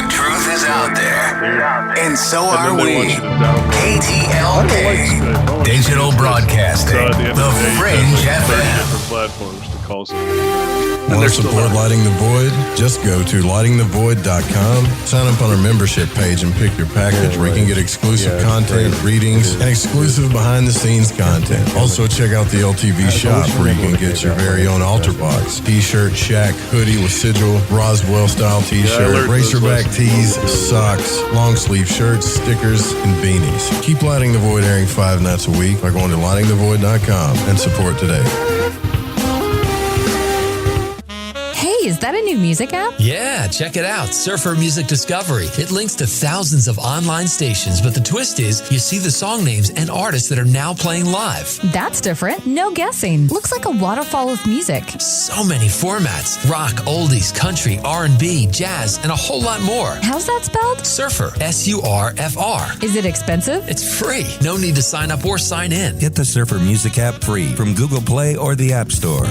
truth is out there, and so are we. KTLK, Digital Broadcasting, The Fringe FM. Platforms to call some. Want to support Lighting the Void? Just go to lightingthevoid.com, sign up on our membership page, and pick your package where you can get exclusive content, readings, and exclusive behind-the-scenes content. Also, check out the LTV shop where you can get your very own altar box, t-shirt, shack, hoodie with sigil, Roswell-style t-shirt, racerback tees, socks, long-sleeve shirts, stickers, and beanies. Keep Lighting the Void airing 5 nights a week by going to lightingthevoid.com and support today. Hey Hey, is that a new music app? Yeah, check it out. Surfer Music Discovery. It links to thousands of online stations, but the twist is you see the song names and artists that are now playing live. That's different. No guessing. Looks like a waterfall of music. So many formats. Rock, oldies, country, R&B, jazz, and a whole lot more. How's that spelled? Surfer. S-U-R-F-R. Is it expensive? It's free. No need to sign up or sign in. Get the Surfer Music app free from Google Play or the App Store.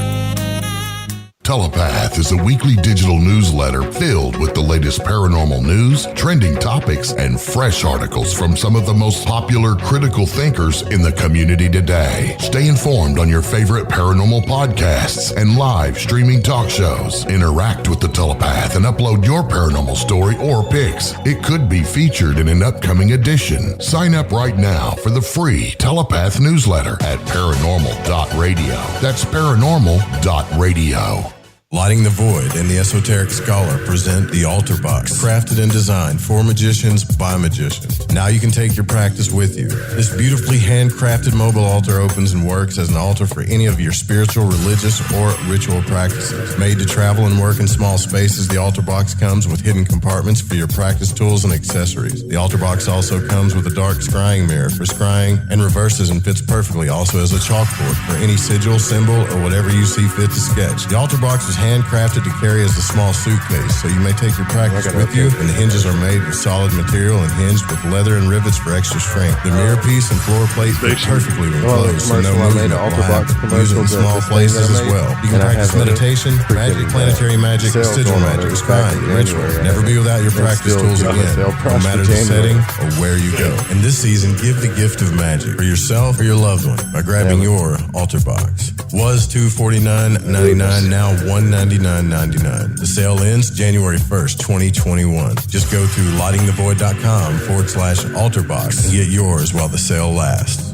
Telepath is a weekly digital newsletter filled with the latest paranormal news, trending topics, and fresh articles from some of the most popular critical thinkers in the community today. Stay informed on your favorite paranormal podcasts and live streaming talk shows. Interact with the Telepath and upload your paranormal story or pics. It could be featured in an upcoming edition. Sign up right now for the free Telepath newsletter at paranormal.radio. That's paranormal.radio. Lighting the Void and the Esoteric Scholar present the Altar Box, crafted and designed for magicians by magicians. Now you can take your practice with you. This beautifully handcrafted mobile altar opens and works as an altar for any of your spiritual, religious, or ritual practices. Made to travel and work in small spaces, the Altar Box comes with hidden compartments for your practice tools and accessories. The Altar Box also comes with a dark scrying mirror for scrying and reverses and fits perfectly also as a chalkboard for any sigil, symbol, or whatever you see fit to sketch. The Altar Box is handcrafted to carry as a small suitcase, so you may take your practice with you, and the hinges are made with solid material and hinged with leather and rivets for extra strength. The mirror piece and floor plate fit perfectly when closed, so no movement will happen. Use it in small places as well. You can practice meditation, magic, planetary magic, sigil magic, scrying, ritual. Never be without your practice tools again, no matter the setting or where you go. And this season, give the gift of magic for yourself or your loved one by grabbing your Altar Box. Was $249.99, now $199.99. The sale ends January 1st, 2021. Just go to lightingthevoid.com/altarbox and get yours while the sale lasts.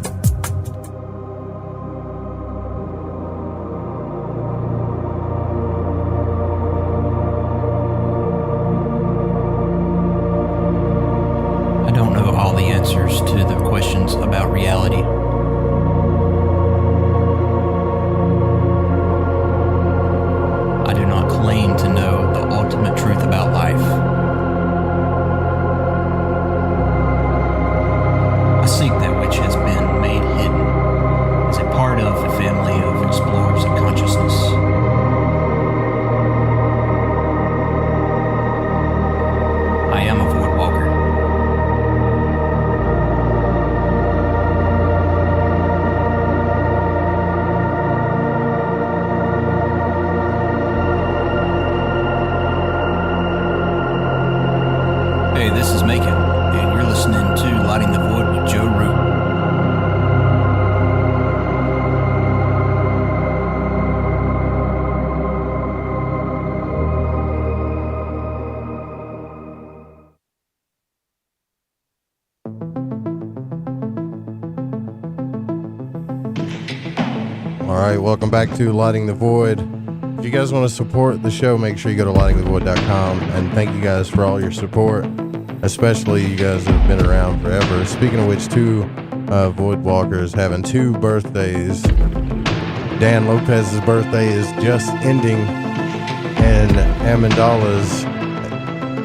I don't know all the answers to the questions about reality. I do not claim to know the ultimate truth about life. I seek that which has been made hidden as a part of a family of explorers of consciousness. I am a void walker. Hey, this is Macon, and you're listening to Lighting the Void with Joe Root. All right, welcome back to Lighting the Void. If you guys want to support the show, make sure you go to lightingthevoid.com, and thank you guys for all your support, especially you guys that have been around forever. Speaking of which, two Void Walkers having two birthdays. Dan Lopez's birthday is just ending, and Amandala's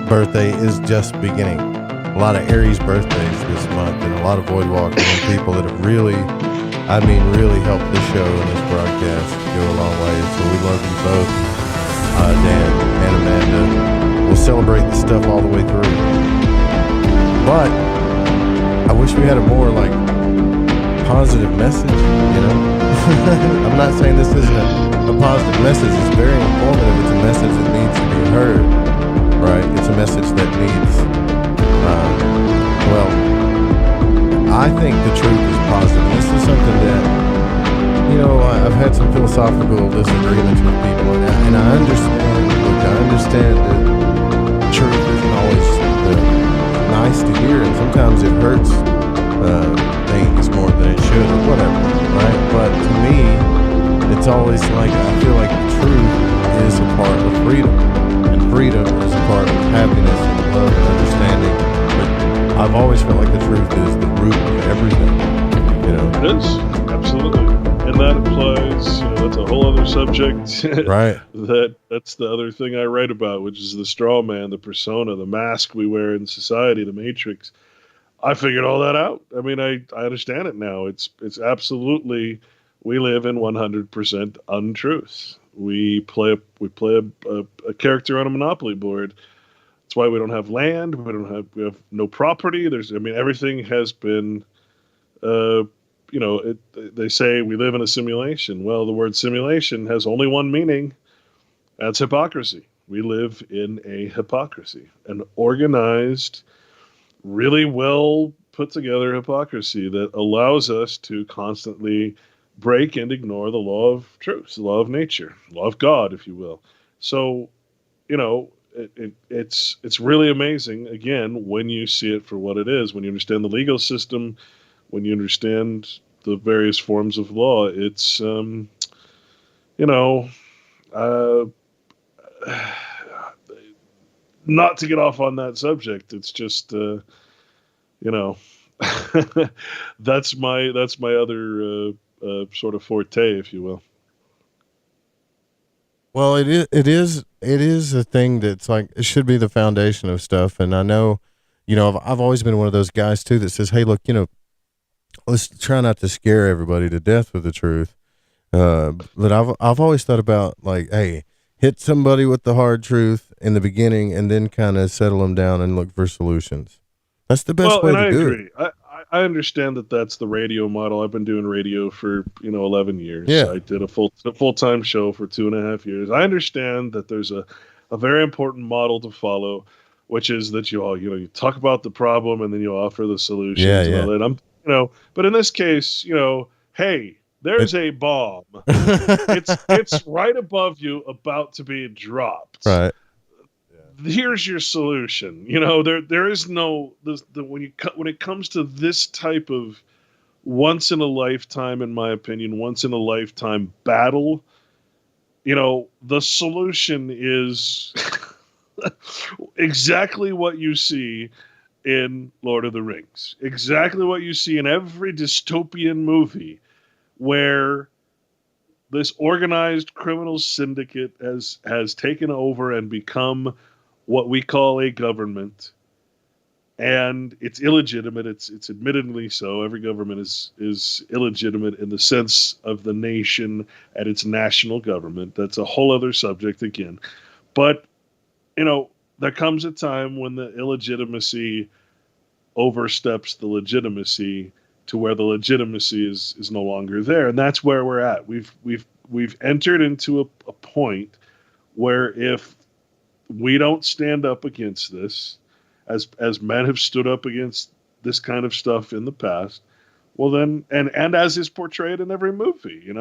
birthday is just beginning. A lot of Aries birthdays this month, and a lot of Void Walkers and people that have really helped this show and this broadcast go a long way. So we love you both, Dan and Amanda. We'll celebrate this stuff all the way through. But I wish we had a more positive message, you know? I'm not saying this isn't a positive message. It's very informative. It's a message that needs to be heard, right? It's a message that needs, I think the truth is positive. This is something that, I've had some philosophical disagreements with people, and I understand that truth isn't always nice to hear, and sometimes it hurts things more than it should, or whatever, right? But to me, it's always I feel like the truth is a part of freedom, and freedom is a part of happiness and love and understanding. But I've always felt like the truth is the root of everything, It is, absolutely. And that implies, that's a whole other subject. Right. That's the other thing I write about, which is the straw man, the persona, the mask we wear in society, the matrix. I figured all that out. I mean, I understand it now. It's absolutely, we live in 100% untruth. We play a character on a Monopoly board. That's why we don't have land. We have no property. Everything has been, they say we live in a simulation. Well, the word simulation has only one meaning. That's hypocrisy. We live in a hypocrisy, an organized, really well put together hypocrisy that allows us to constantly break and ignore the law of truth, the law of nature, law of God, if you will. So, it's really amazing, again, when you see it for what it is, when you understand the legal system, when you understand the various forms of law. It's, not to get off on that subject. It's just, that's my other sort of forte, if you will. Well, it is a thing that's like, it should be the foundation of stuff. And I know, I've always been one of those guys too that says, hey, look, let's try not to scare everybody to death with the truth. But I've always thought about, like, hey, hit somebody with the hard truth in the beginning and then kind of settle them down and look for solutions. That's the best way to do it. I understand that that's the radio model. I've been doing radio for 11 years. Yeah. I did a full-time show for 2.5 years. I understand that there's a very important model to follow, which is that you talk about the problem and then you offer the solutions. Yeah. And all that. But in this case, hey, there's a bomb. It's right above you, about to be dropped. Right. Here's your solution. There is no when it comes to this type of once in a lifetime, in my opinion, once in a lifetime battle, the solution is exactly what you see in Lord of the Rings. Exactly what you see in every dystopian movie where this organized criminal syndicate has taken over and become what we call a government, and it's illegitimate. It's admittedly so. Every government is illegitimate in the sense of the nation and its national government. That's a whole other subject again. But, there comes a time when the illegitimacy oversteps the legitimacy to where the legitimacy is no longer there. And that's where we're at. We've entered into a point where if we don't stand up against this, as men have stood up against this kind of stuff in the past, well then, and as is portrayed in every movie,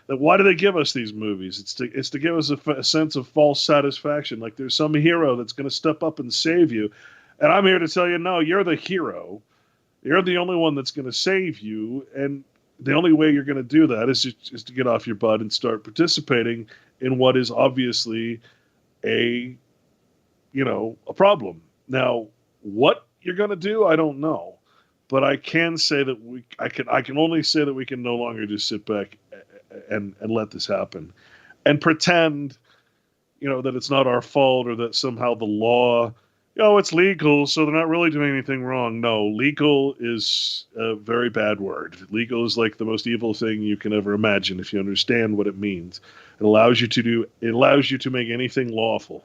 why do they give us these movies? It's to give us a sense of false satisfaction, like there's some hero that's going to step up and save you, and I'm here to tell you, no, you're the hero. You're the only one that's going to save you, and the only way you're going to do that is to get off your butt and start participating in what is obviously a problem. Now, what you're going to do, I don't know, but I can say that I can only say that we can no longer just sit back and let this happen and pretend, that it's not our fault or that somehow the law, it's legal, so they're not really doing anything wrong. No, legal is a very bad word. Legal is like the most evil thing you can ever imagine if you understand what it means. It allows you to make anything lawful,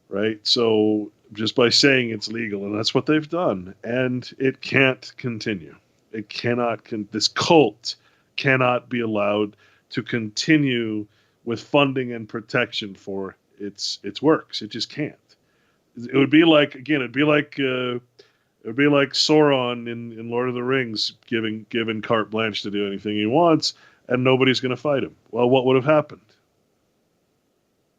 right? So just by saying it's legal, and that's what they've done, and it can't continue. It cannot. This cult cannot be allowed to continue with funding and protection for its works. It just can't. It would be like Sauron in Lord of the Rings given carte blanche to do anything he wants, and nobody's going to fight him. Well, what would have happened?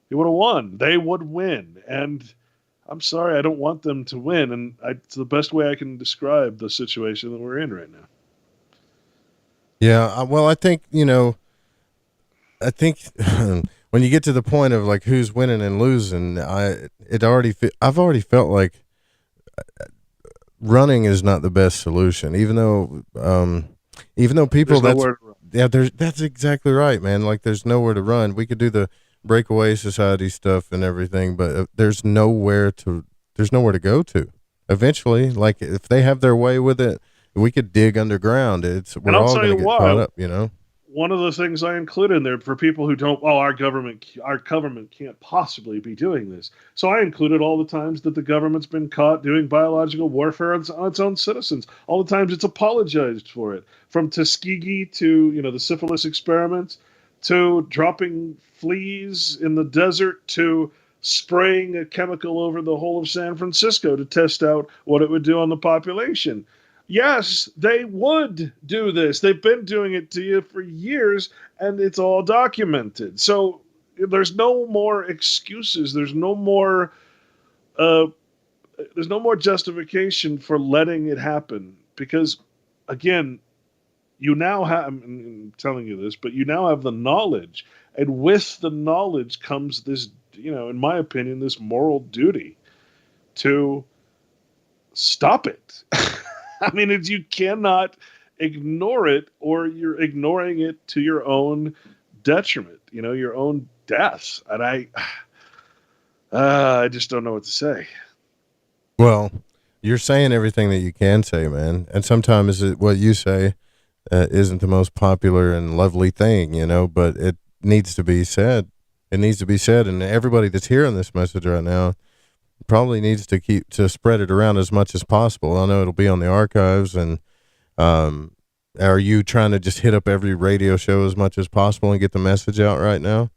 He would have won. They would win. And I'm sorry, I don't want them to win. And it's the best way I can describe the situation that we're in right now. Yeah, well, I think, when you get to the point of like who's winning and losing, I've already felt like running is not the best solution, even though people Yeah, that's exactly right, man. Like, there's nowhere to run. We could do the breakaway society stuff and everything, but there's nowhere to go to. Eventually, like, if they have their way with it, we could dig underground. We're all going to get caught up, you know? One of the things I include in there for people who don't, our government can't possibly be doing this. So I included all the times that the government's been caught doing biological warfare on its own citizens. All the times it's apologized for it. From Tuskegee to, the syphilis experiments, to dropping fleas in the desert, to spraying a chemical over the whole of San Francisco to test out what it would do on the population. Yes, they would do this. They've been doing it to you for years, and it's all documented. So there's no more excuses. There's no more justification for letting it happen. Because, again, you now have, I'm telling you this, but you now have the knowledge. And with the knowledge comes this, in my opinion, this moral duty to stop it. I mean, you cannot ignore it, or you're ignoring it to your own detriment, your own death. And I just don't know what to say. Well, you're saying everything that you can say, man. And sometimes what you say isn't the most popular and lovely thing, but it needs to be said. It needs to be said. And everybody that's hearing this message right now probably needs to spread it around as much as possible. I know it'll be on the archives. And are you trying to just hit up every radio show as much as possible and get the message out right now?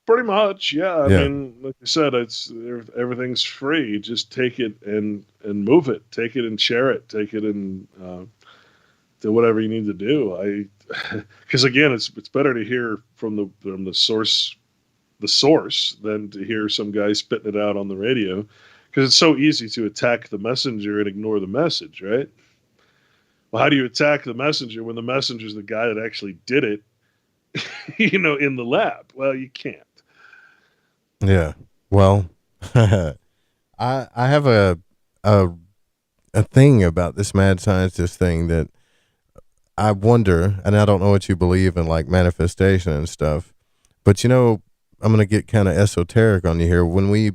Pretty much, yeah. I mean, like I said, everything's free. Just take it and move it. Take it and share it. Take it and do whatever you need to do. Because again, it's better to hear from the source than to hear some guy spitting it out on the radio, because it's so easy to attack the messenger and ignore the message, right? Well, how do you attack the messenger when the messenger's the guy that actually did it, in the lab? Well, you can't. Yeah. Well, I have a thing about this mad scientist thing that I wonder, and I don't know what you believe in, like manifestation and stuff, but I'm going to get kind of esoteric on you here. When we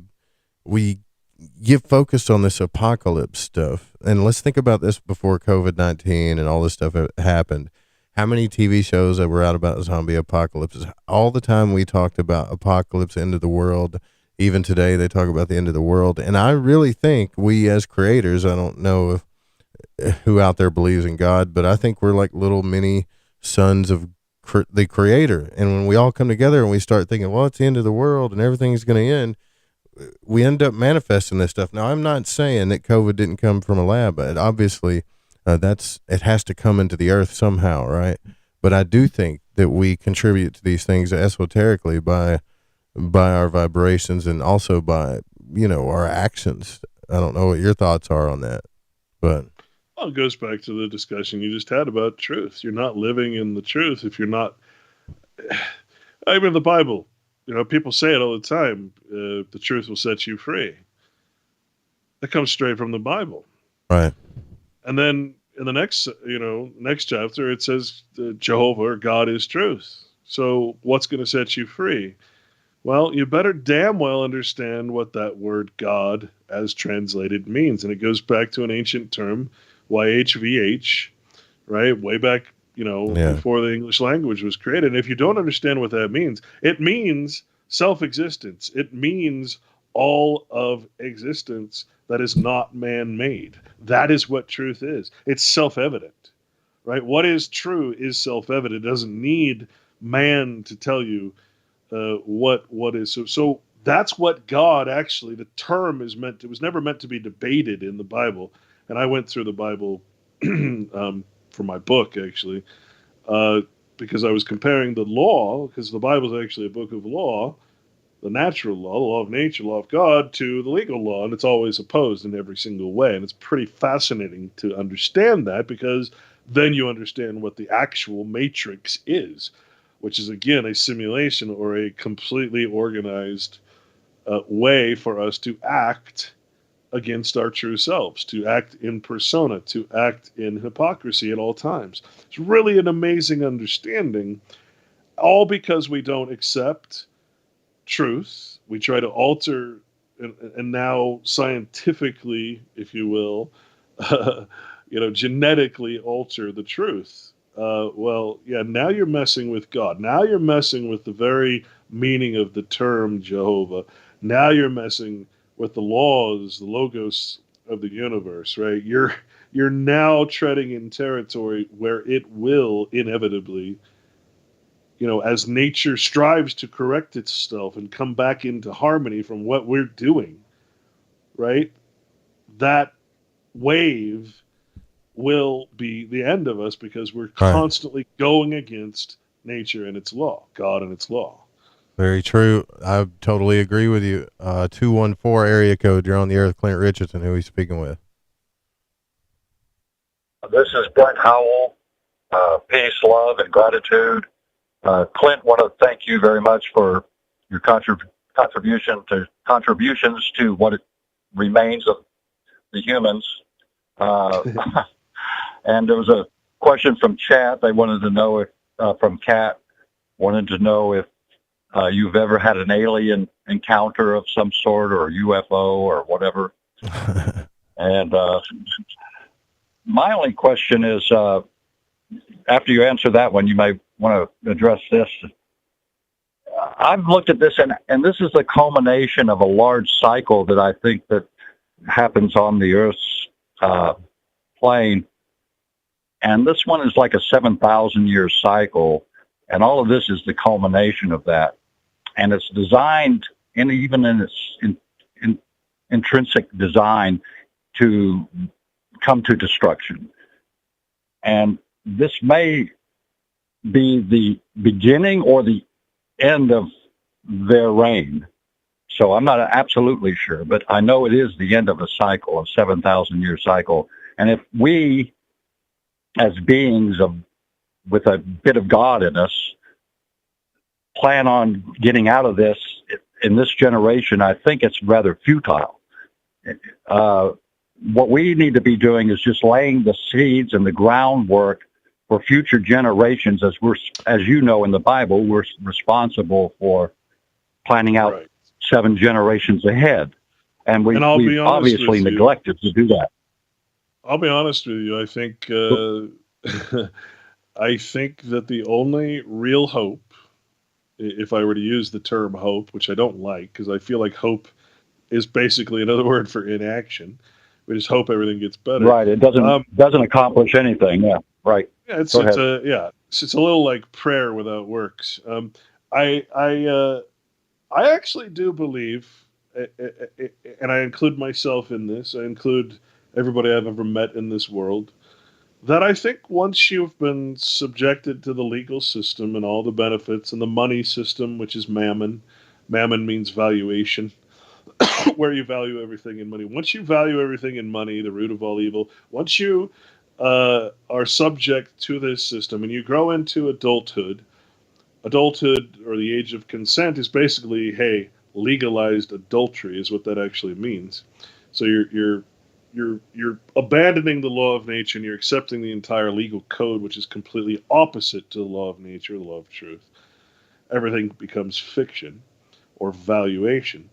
get focused on this apocalypse stuff, and let's think about this before COVID-19 and all this stuff happened. How many TV shows that were out about zombie apocalypses? All the time we talked about apocalypse, end of the world. Even today they talk about the end of the world. And I really think we as creators, I don't know who out there believes in God, but I think we're like little mini sons of the creator. And when we all come together and we start thinking, well, it's the end of the world and everything's going to end, we end up manifesting this stuff. Now, I'm not saying that COVID didn't come from a lab, but obviously it has to come into the earth somehow, right? But I do think that we contribute to these things esoterically by our vibrations and also by, our actions. I don't know what your thoughts are on that, but. Well, it goes back to the discussion you just had about truth. You're not living in the truth if you're not. I mean, the Bible, people say it all the time. The truth will set you free. That comes straight from the Bible, right? And then in the next chapter, it says Jehovah or God is truth. So what's going to set you free? Well, you better damn well understand what that word God as translated means. And it goes back to an ancient term, YHVH, right? Way back, before the English language was created. And if you don't understand what that means, it means self-existence. It means all of existence that is not man-made. That is what truth is. It's self-evident, right? What is true is self-evident. It doesn't need man to tell you what is. So that's what God actually, the term is meant to, it was never meant to be debated in the Bible. And I went through the Bible for my book, actually, because I was comparing the law, because the Bible is actually a book of law, the natural law, the law of nature, law of God, to the legal law, and it's always opposed in every single way. And it's pretty fascinating to understand that, because then you understand what the actual matrix is, which is, again, a simulation or a completely organized way for us to act against our true selves, to act in persona, to act in hypocrisy at all times. It's really an amazing understanding, all because we don't accept truth. We try to alter and now scientifically, if you will, genetically alter the truth. Now you're messing with God. Now you're messing with the very meaning of the term Jehovah. Now you're messing with the laws, the logos of the universe, right? You're now treading in territory where it will inevitably, as nature strives to correct itself and come back into harmony from what we're doing, right? That wave will be the end of us because we're constantly going against nature and its law, God and its law. Very true. I totally agree with you. 214 area code. You're on the air with Clint Richardson. Who are you speaking with? This is Brent Howell. Peace, love, and gratitude. Clint, want to thank you very much for your contributions to what it remains of the humans. And there was a question from chat. They wanted to know if, from Kat, wanted to know if you've ever had an alien encounter of some sort, or a UFO or whatever. And my only question is, after you answer that one, you may want to address this. I've looked at this, and this is the culmination of a large cycle that I think that happens on the Earth's plane. And this one is like a 7,000-year cycle, and all of this is the culmination of that. And it's designed, and even in its intrinsic design, to come to destruction. And this may be the beginning or the end of their reign. So I'm not absolutely sure, but I know it is the end of a cycle, a 7,000-year cycle. And if we, as beings with a bit of God in us, plan on getting out of this in this generation, I think it's rather futile. What we need to be doing is just laying the seeds and the groundwork for future generations. As you know, in the Bible, we're responsible for planning out 7 generations ahead. And we've obviously neglected to do that. I'll be honest with you. I think I think that the only real hope, if I were to use the term hope, which I don't like, because I feel like hope is basically another word for inaction. We just hope everything gets better. Right. It doesn't accomplish anything. Yeah. Right. Yeah, it's a little like prayer without works. I actually do believe, and I include myself in this. I include everybody I've ever met in this world, that I think once you've been subjected to the legal system and all the benefits and the money system, which is mammon means valuation, where you value everything in money. Once you value everything in money, the root of all evil, once you are subject to this system and you grow into adulthood or the age of consent is basically, hey, legalized adultery is what that actually means. So you're abandoning the law of nature and you're accepting the entire legal code, which is completely opposite to the law of nature, the law of truth. Everything becomes fiction or valuation.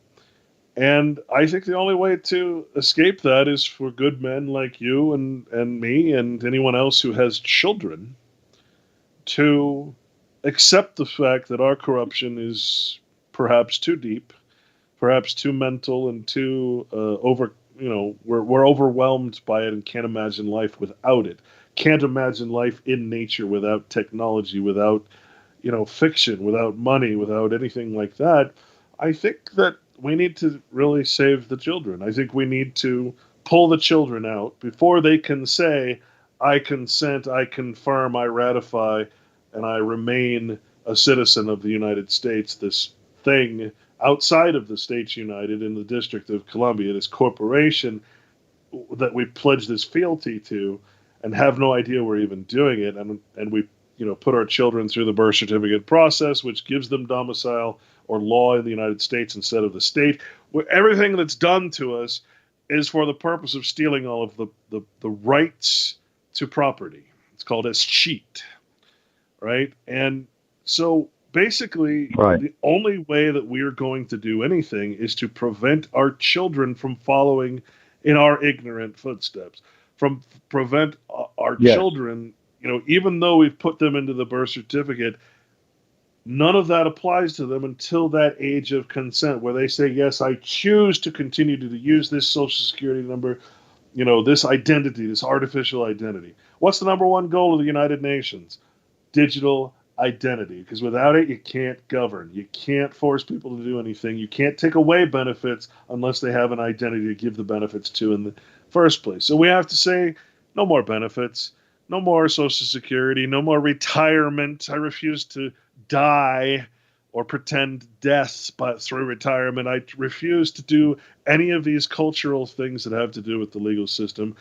And I think the only way to escape that is for good men like you and me and anyone else who has children to accept the fact that our corruption is perhaps too deep, perhaps too mental, and too we're overwhelmed by it and can't imagine life without it. Can't imagine life in nature without technology, without, fiction, without money, without anything like that. I think that we need to really save the children. I think we need to pull the children out before they can say, I consent, I confirm, I ratify, and I remain a citizen of the United States, this thing outside of the States United in the District of Columbia, this corporation that we pledge this fealty to and have no idea we're even doing it. And we put our children through the birth certificate process, which gives them domicile or law in the United States instead of the state. Everything that's done to us is for the purpose of stealing all of the rights to property. It's called as cheat, right? And so basically, the only way that we are going to do anything is to prevent our children from following in our ignorant footsteps, from prevent our children, even though we've put them into the birth certificate, none of that applies to them until that age of consent where they say, yes, I choose to continue to use this social security number, this identity, this artificial identity. What's the number one goal of the United Nations? Digital identity. Because without it, you can't govern. You can't force people to do anything. You can't take away benefits unless they have an identity to give the benefits to in the first place. So we have to say, no more benefits, no more social security, no more retirement. I refuse to die or pretend death but through retirement. I refuse to do any of these cultural things that have to do with the legal system.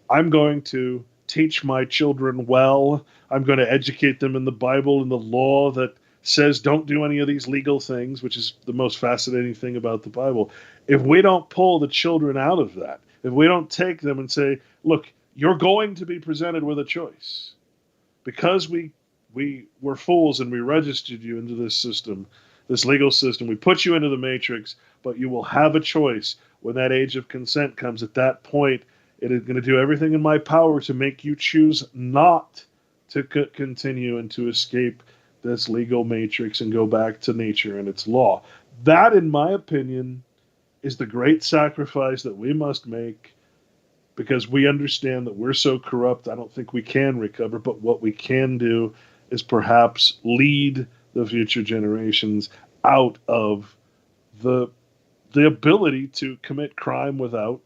I'm going to teach my children well. I'm going to educate them in the Bible and the law that says don't do any of these legal things, which is the most fascinating thing about the Bible. If we don't pull the children out of that, if we don't take them and say, look, you're going to be presented with a choice. Because we were fools and we registered you into this system, this legal system. We put you into the matrix, but you will have a choice when that age of consent comes. At that point, it is going to do everything in my power to make you choose not to continue and to escape this legal matrix and go back to nature and its law. That, in my opinion, is the great sacrifice that we must make, because we understand that we're so corrupt, I don't think we can recover. But what we can do is perhaps lead the future generations out of the ability to commit crime without,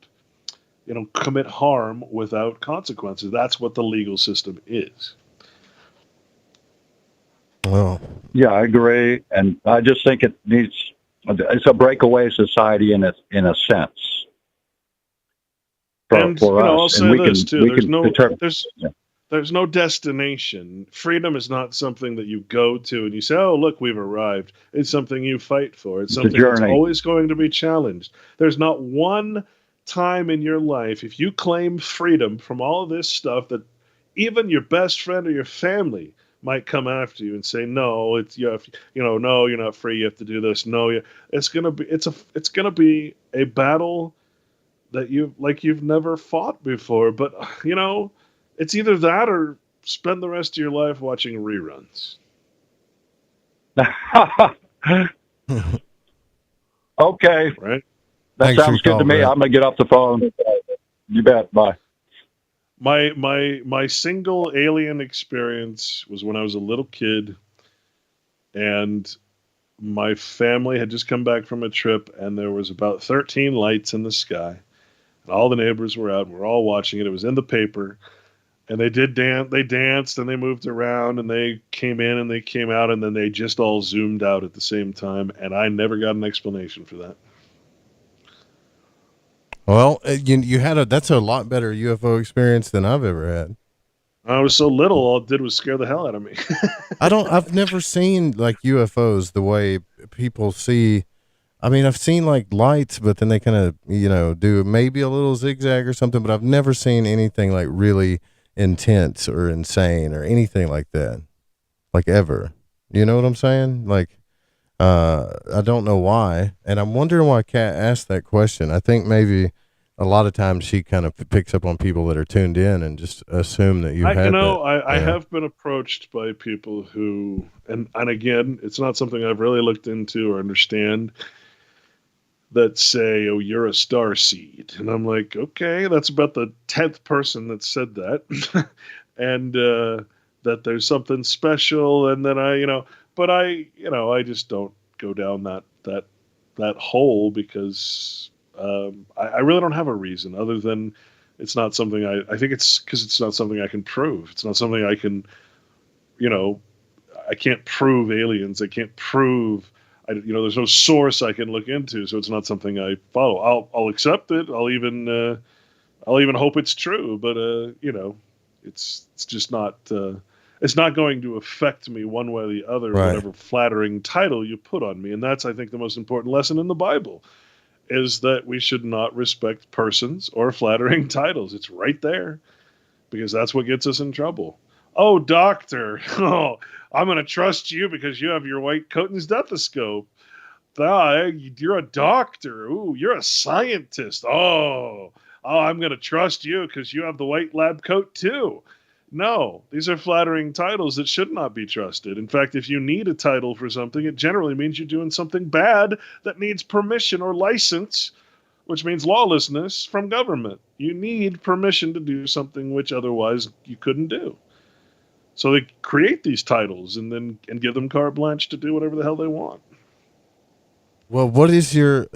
commit harm without consequences. That's what the legal system is. Well, yeah, I agree, and I just think it's a breakaway society in a sense. For us. I'll say this too. There's no destination. Freedom is not something that you go to and you say, oh, look, we've arrived. It's something you fight for. It's something that's always going to be challenged. There's not one time in your life, if you claim freedom from all of this stuff, that even your best friend or your family might come after you and say, no, no, you're not free. You have to do this. No, it's gonna be a battle that you've never fought before. But it's either that or spend the rest of your life watching reruns. Okay. Right. That sounds good to me. I'm going to get off the phone. You bet. Bye. My single alien experience was when I was a little kid, and my family had just come back from a trip, and there was about 13 lights in the sky, and all the neighbors were out, and we're all watching it. It was in the paper. And they did dance. They danced and they moved around and they came in and they came out, and then they just all zoomed out at the same time. And I never got an explanation for that. Well, you had that's a lot better UFO experience than I've ever had. I was so little, all it did was scare the hell out of me. I've never seen like UFOs the way people see. I mean, I've seen like lights, but then they kind of, do maybe a little zigzag or something, but I've never seen anything like really intense or insane or anything like that, like ever. You know what I'm saying? Like, I don't know why, and I'm wondering why Kat asked that question. I think maybe a lot of times she kind of picks up on people that are tuned in and just assume that you had. I have been approached by people who, and again, it's not something I've really looked into or understand, that say, oh, you're a star seed. And I'm like, okay, that's about the 10th person that said that. And that there's something special. And then I just don't go down that hole, because I really don't have a reason other than it's not something I think it's because it's not something I can prove. It's not something I can, I can't prove aliens. I can't prove, there's no source I can look into, so it's not something I follow. I'll accept it. I'll even hope it's true, but it's just not. It's not going to affect me one way or the other. Right. Whatever flattering title you put on me, and that's, I think, the most important lesson in the Bible. is that we should not respect persons or flattering titles. It's right there, because that's what gets us in trouble. Oh, doctor. Oh, I'm going to trust you because you have your white coat and stethoscope. You're a doctor. Ooh, you're a scientist. Oh, I'm going to trust you because you have the white lab coat too. No, these are flattering titles that should not be trusted. In fact, if you need a title for something, it generally means you're doing something bad that needs permission or license, which means lawlessness from government. You need permission to do something which otherwise you couldn't do. So they create these titles and give them carte blanche to do whatever the hell they want. Well,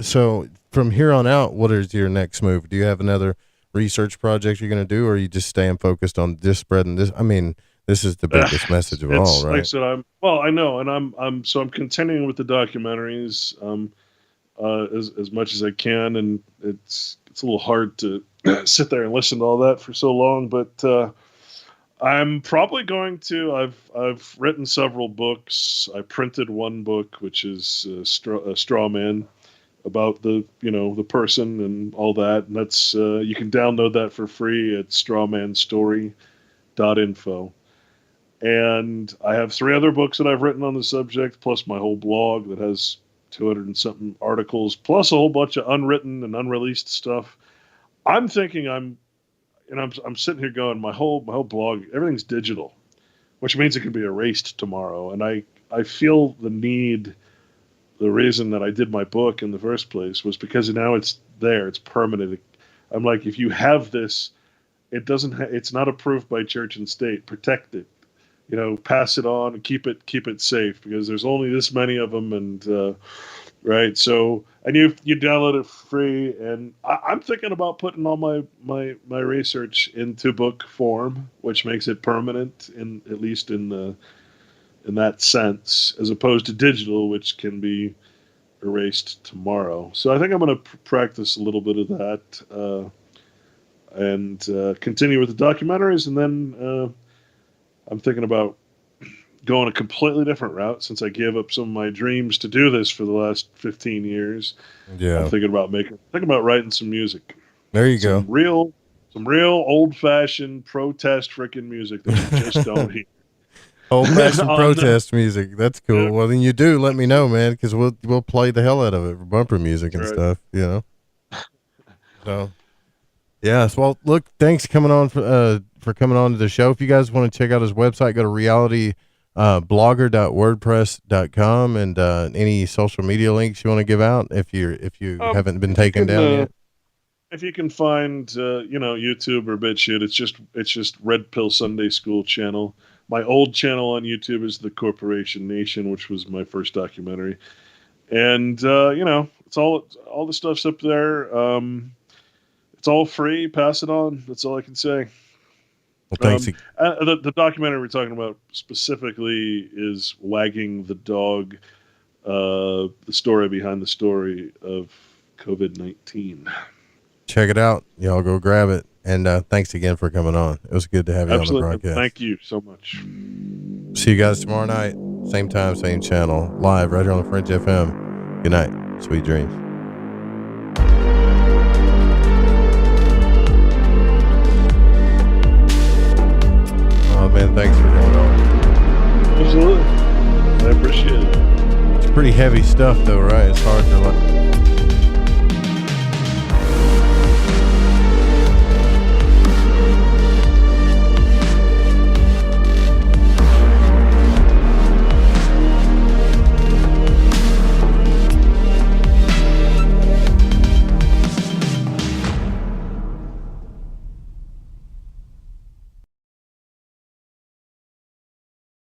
so from here on out, what is your next move? Do you have another research project you're going to do, or are you just staying focused on this spreading this? I mean, this is the biggest message of all, right? Like I said, I know, and I'm continuing with the documentaries as much as I can, and it's a little hard to sit there and listen to all that for so long, but I'm probably going to. I've written several books. I printed one book, which is a straw man, about the person and all that, and that's you can download that for free at strawmanstory.info. And I have 3 other books that I've written on the subject, plus my whole blog that has 200 and something articles, plus a whole bunch of unwritten and unreleased stuff. I'm thinking I'm sitting here going, my whole blog, everything's digital, which means it can be erased tomorrow. And I feel the reason that I did my book in the first place was because now it's there, it's permanent. I'm like, if you have this, it's not approved by church and state. Protect it, pass it on and keep it safe, because there's only this many of them. And, right. So, and you download it for free, and I'm thinking about putting all my research into book form, which makes it permanent at least in that sense, as opposed to digital, which can be erased tomorrow. So I think I'm going to practice a little bit of that and continue with the documentaries. And then I'm thinking about going a completely different route, since I gave up some of my dreams to do this for the last 15 years. Yeah. I'm thinking about writing some music. There you go. Some real old-fashioned protest freaking music that you just don't hear. Old-fashioned protest music. That's cool. Yeah. Well, then you do let me know, man, because we'll play the hell out of it for bumper music and stuff, So, yes. Well, look, thanks for coming on to the show. If you guys want to check out his website, go to realityblogger.wordpress.com, and any social media links you want to give out if you haven't been taken down yet. If you can find YouTube or BitChute, it's just Red Pill Sunday School channel. My old channel on YouTube is The Corporation Nation, which was my first documentary. And, it's all the stuff's up there. It's all free. Pass it on. That's all I can say. Well, thanks. The documentary we're talking about specifically is Wagging the Dog, the story behind the story of COVID-19. Check it out. Y'all go grab it. And thanks again for coming on. It was good to have you on the broadcast. Thank you so much. See you guys tomorrow night. Same time, same channel. Live right here on the Fringe FM. Good night. Sweet dreams. Oh, man, thanks for coming on. Absolutely. I appreciate it. It's pretty heavy stuff, though, right? It's hard to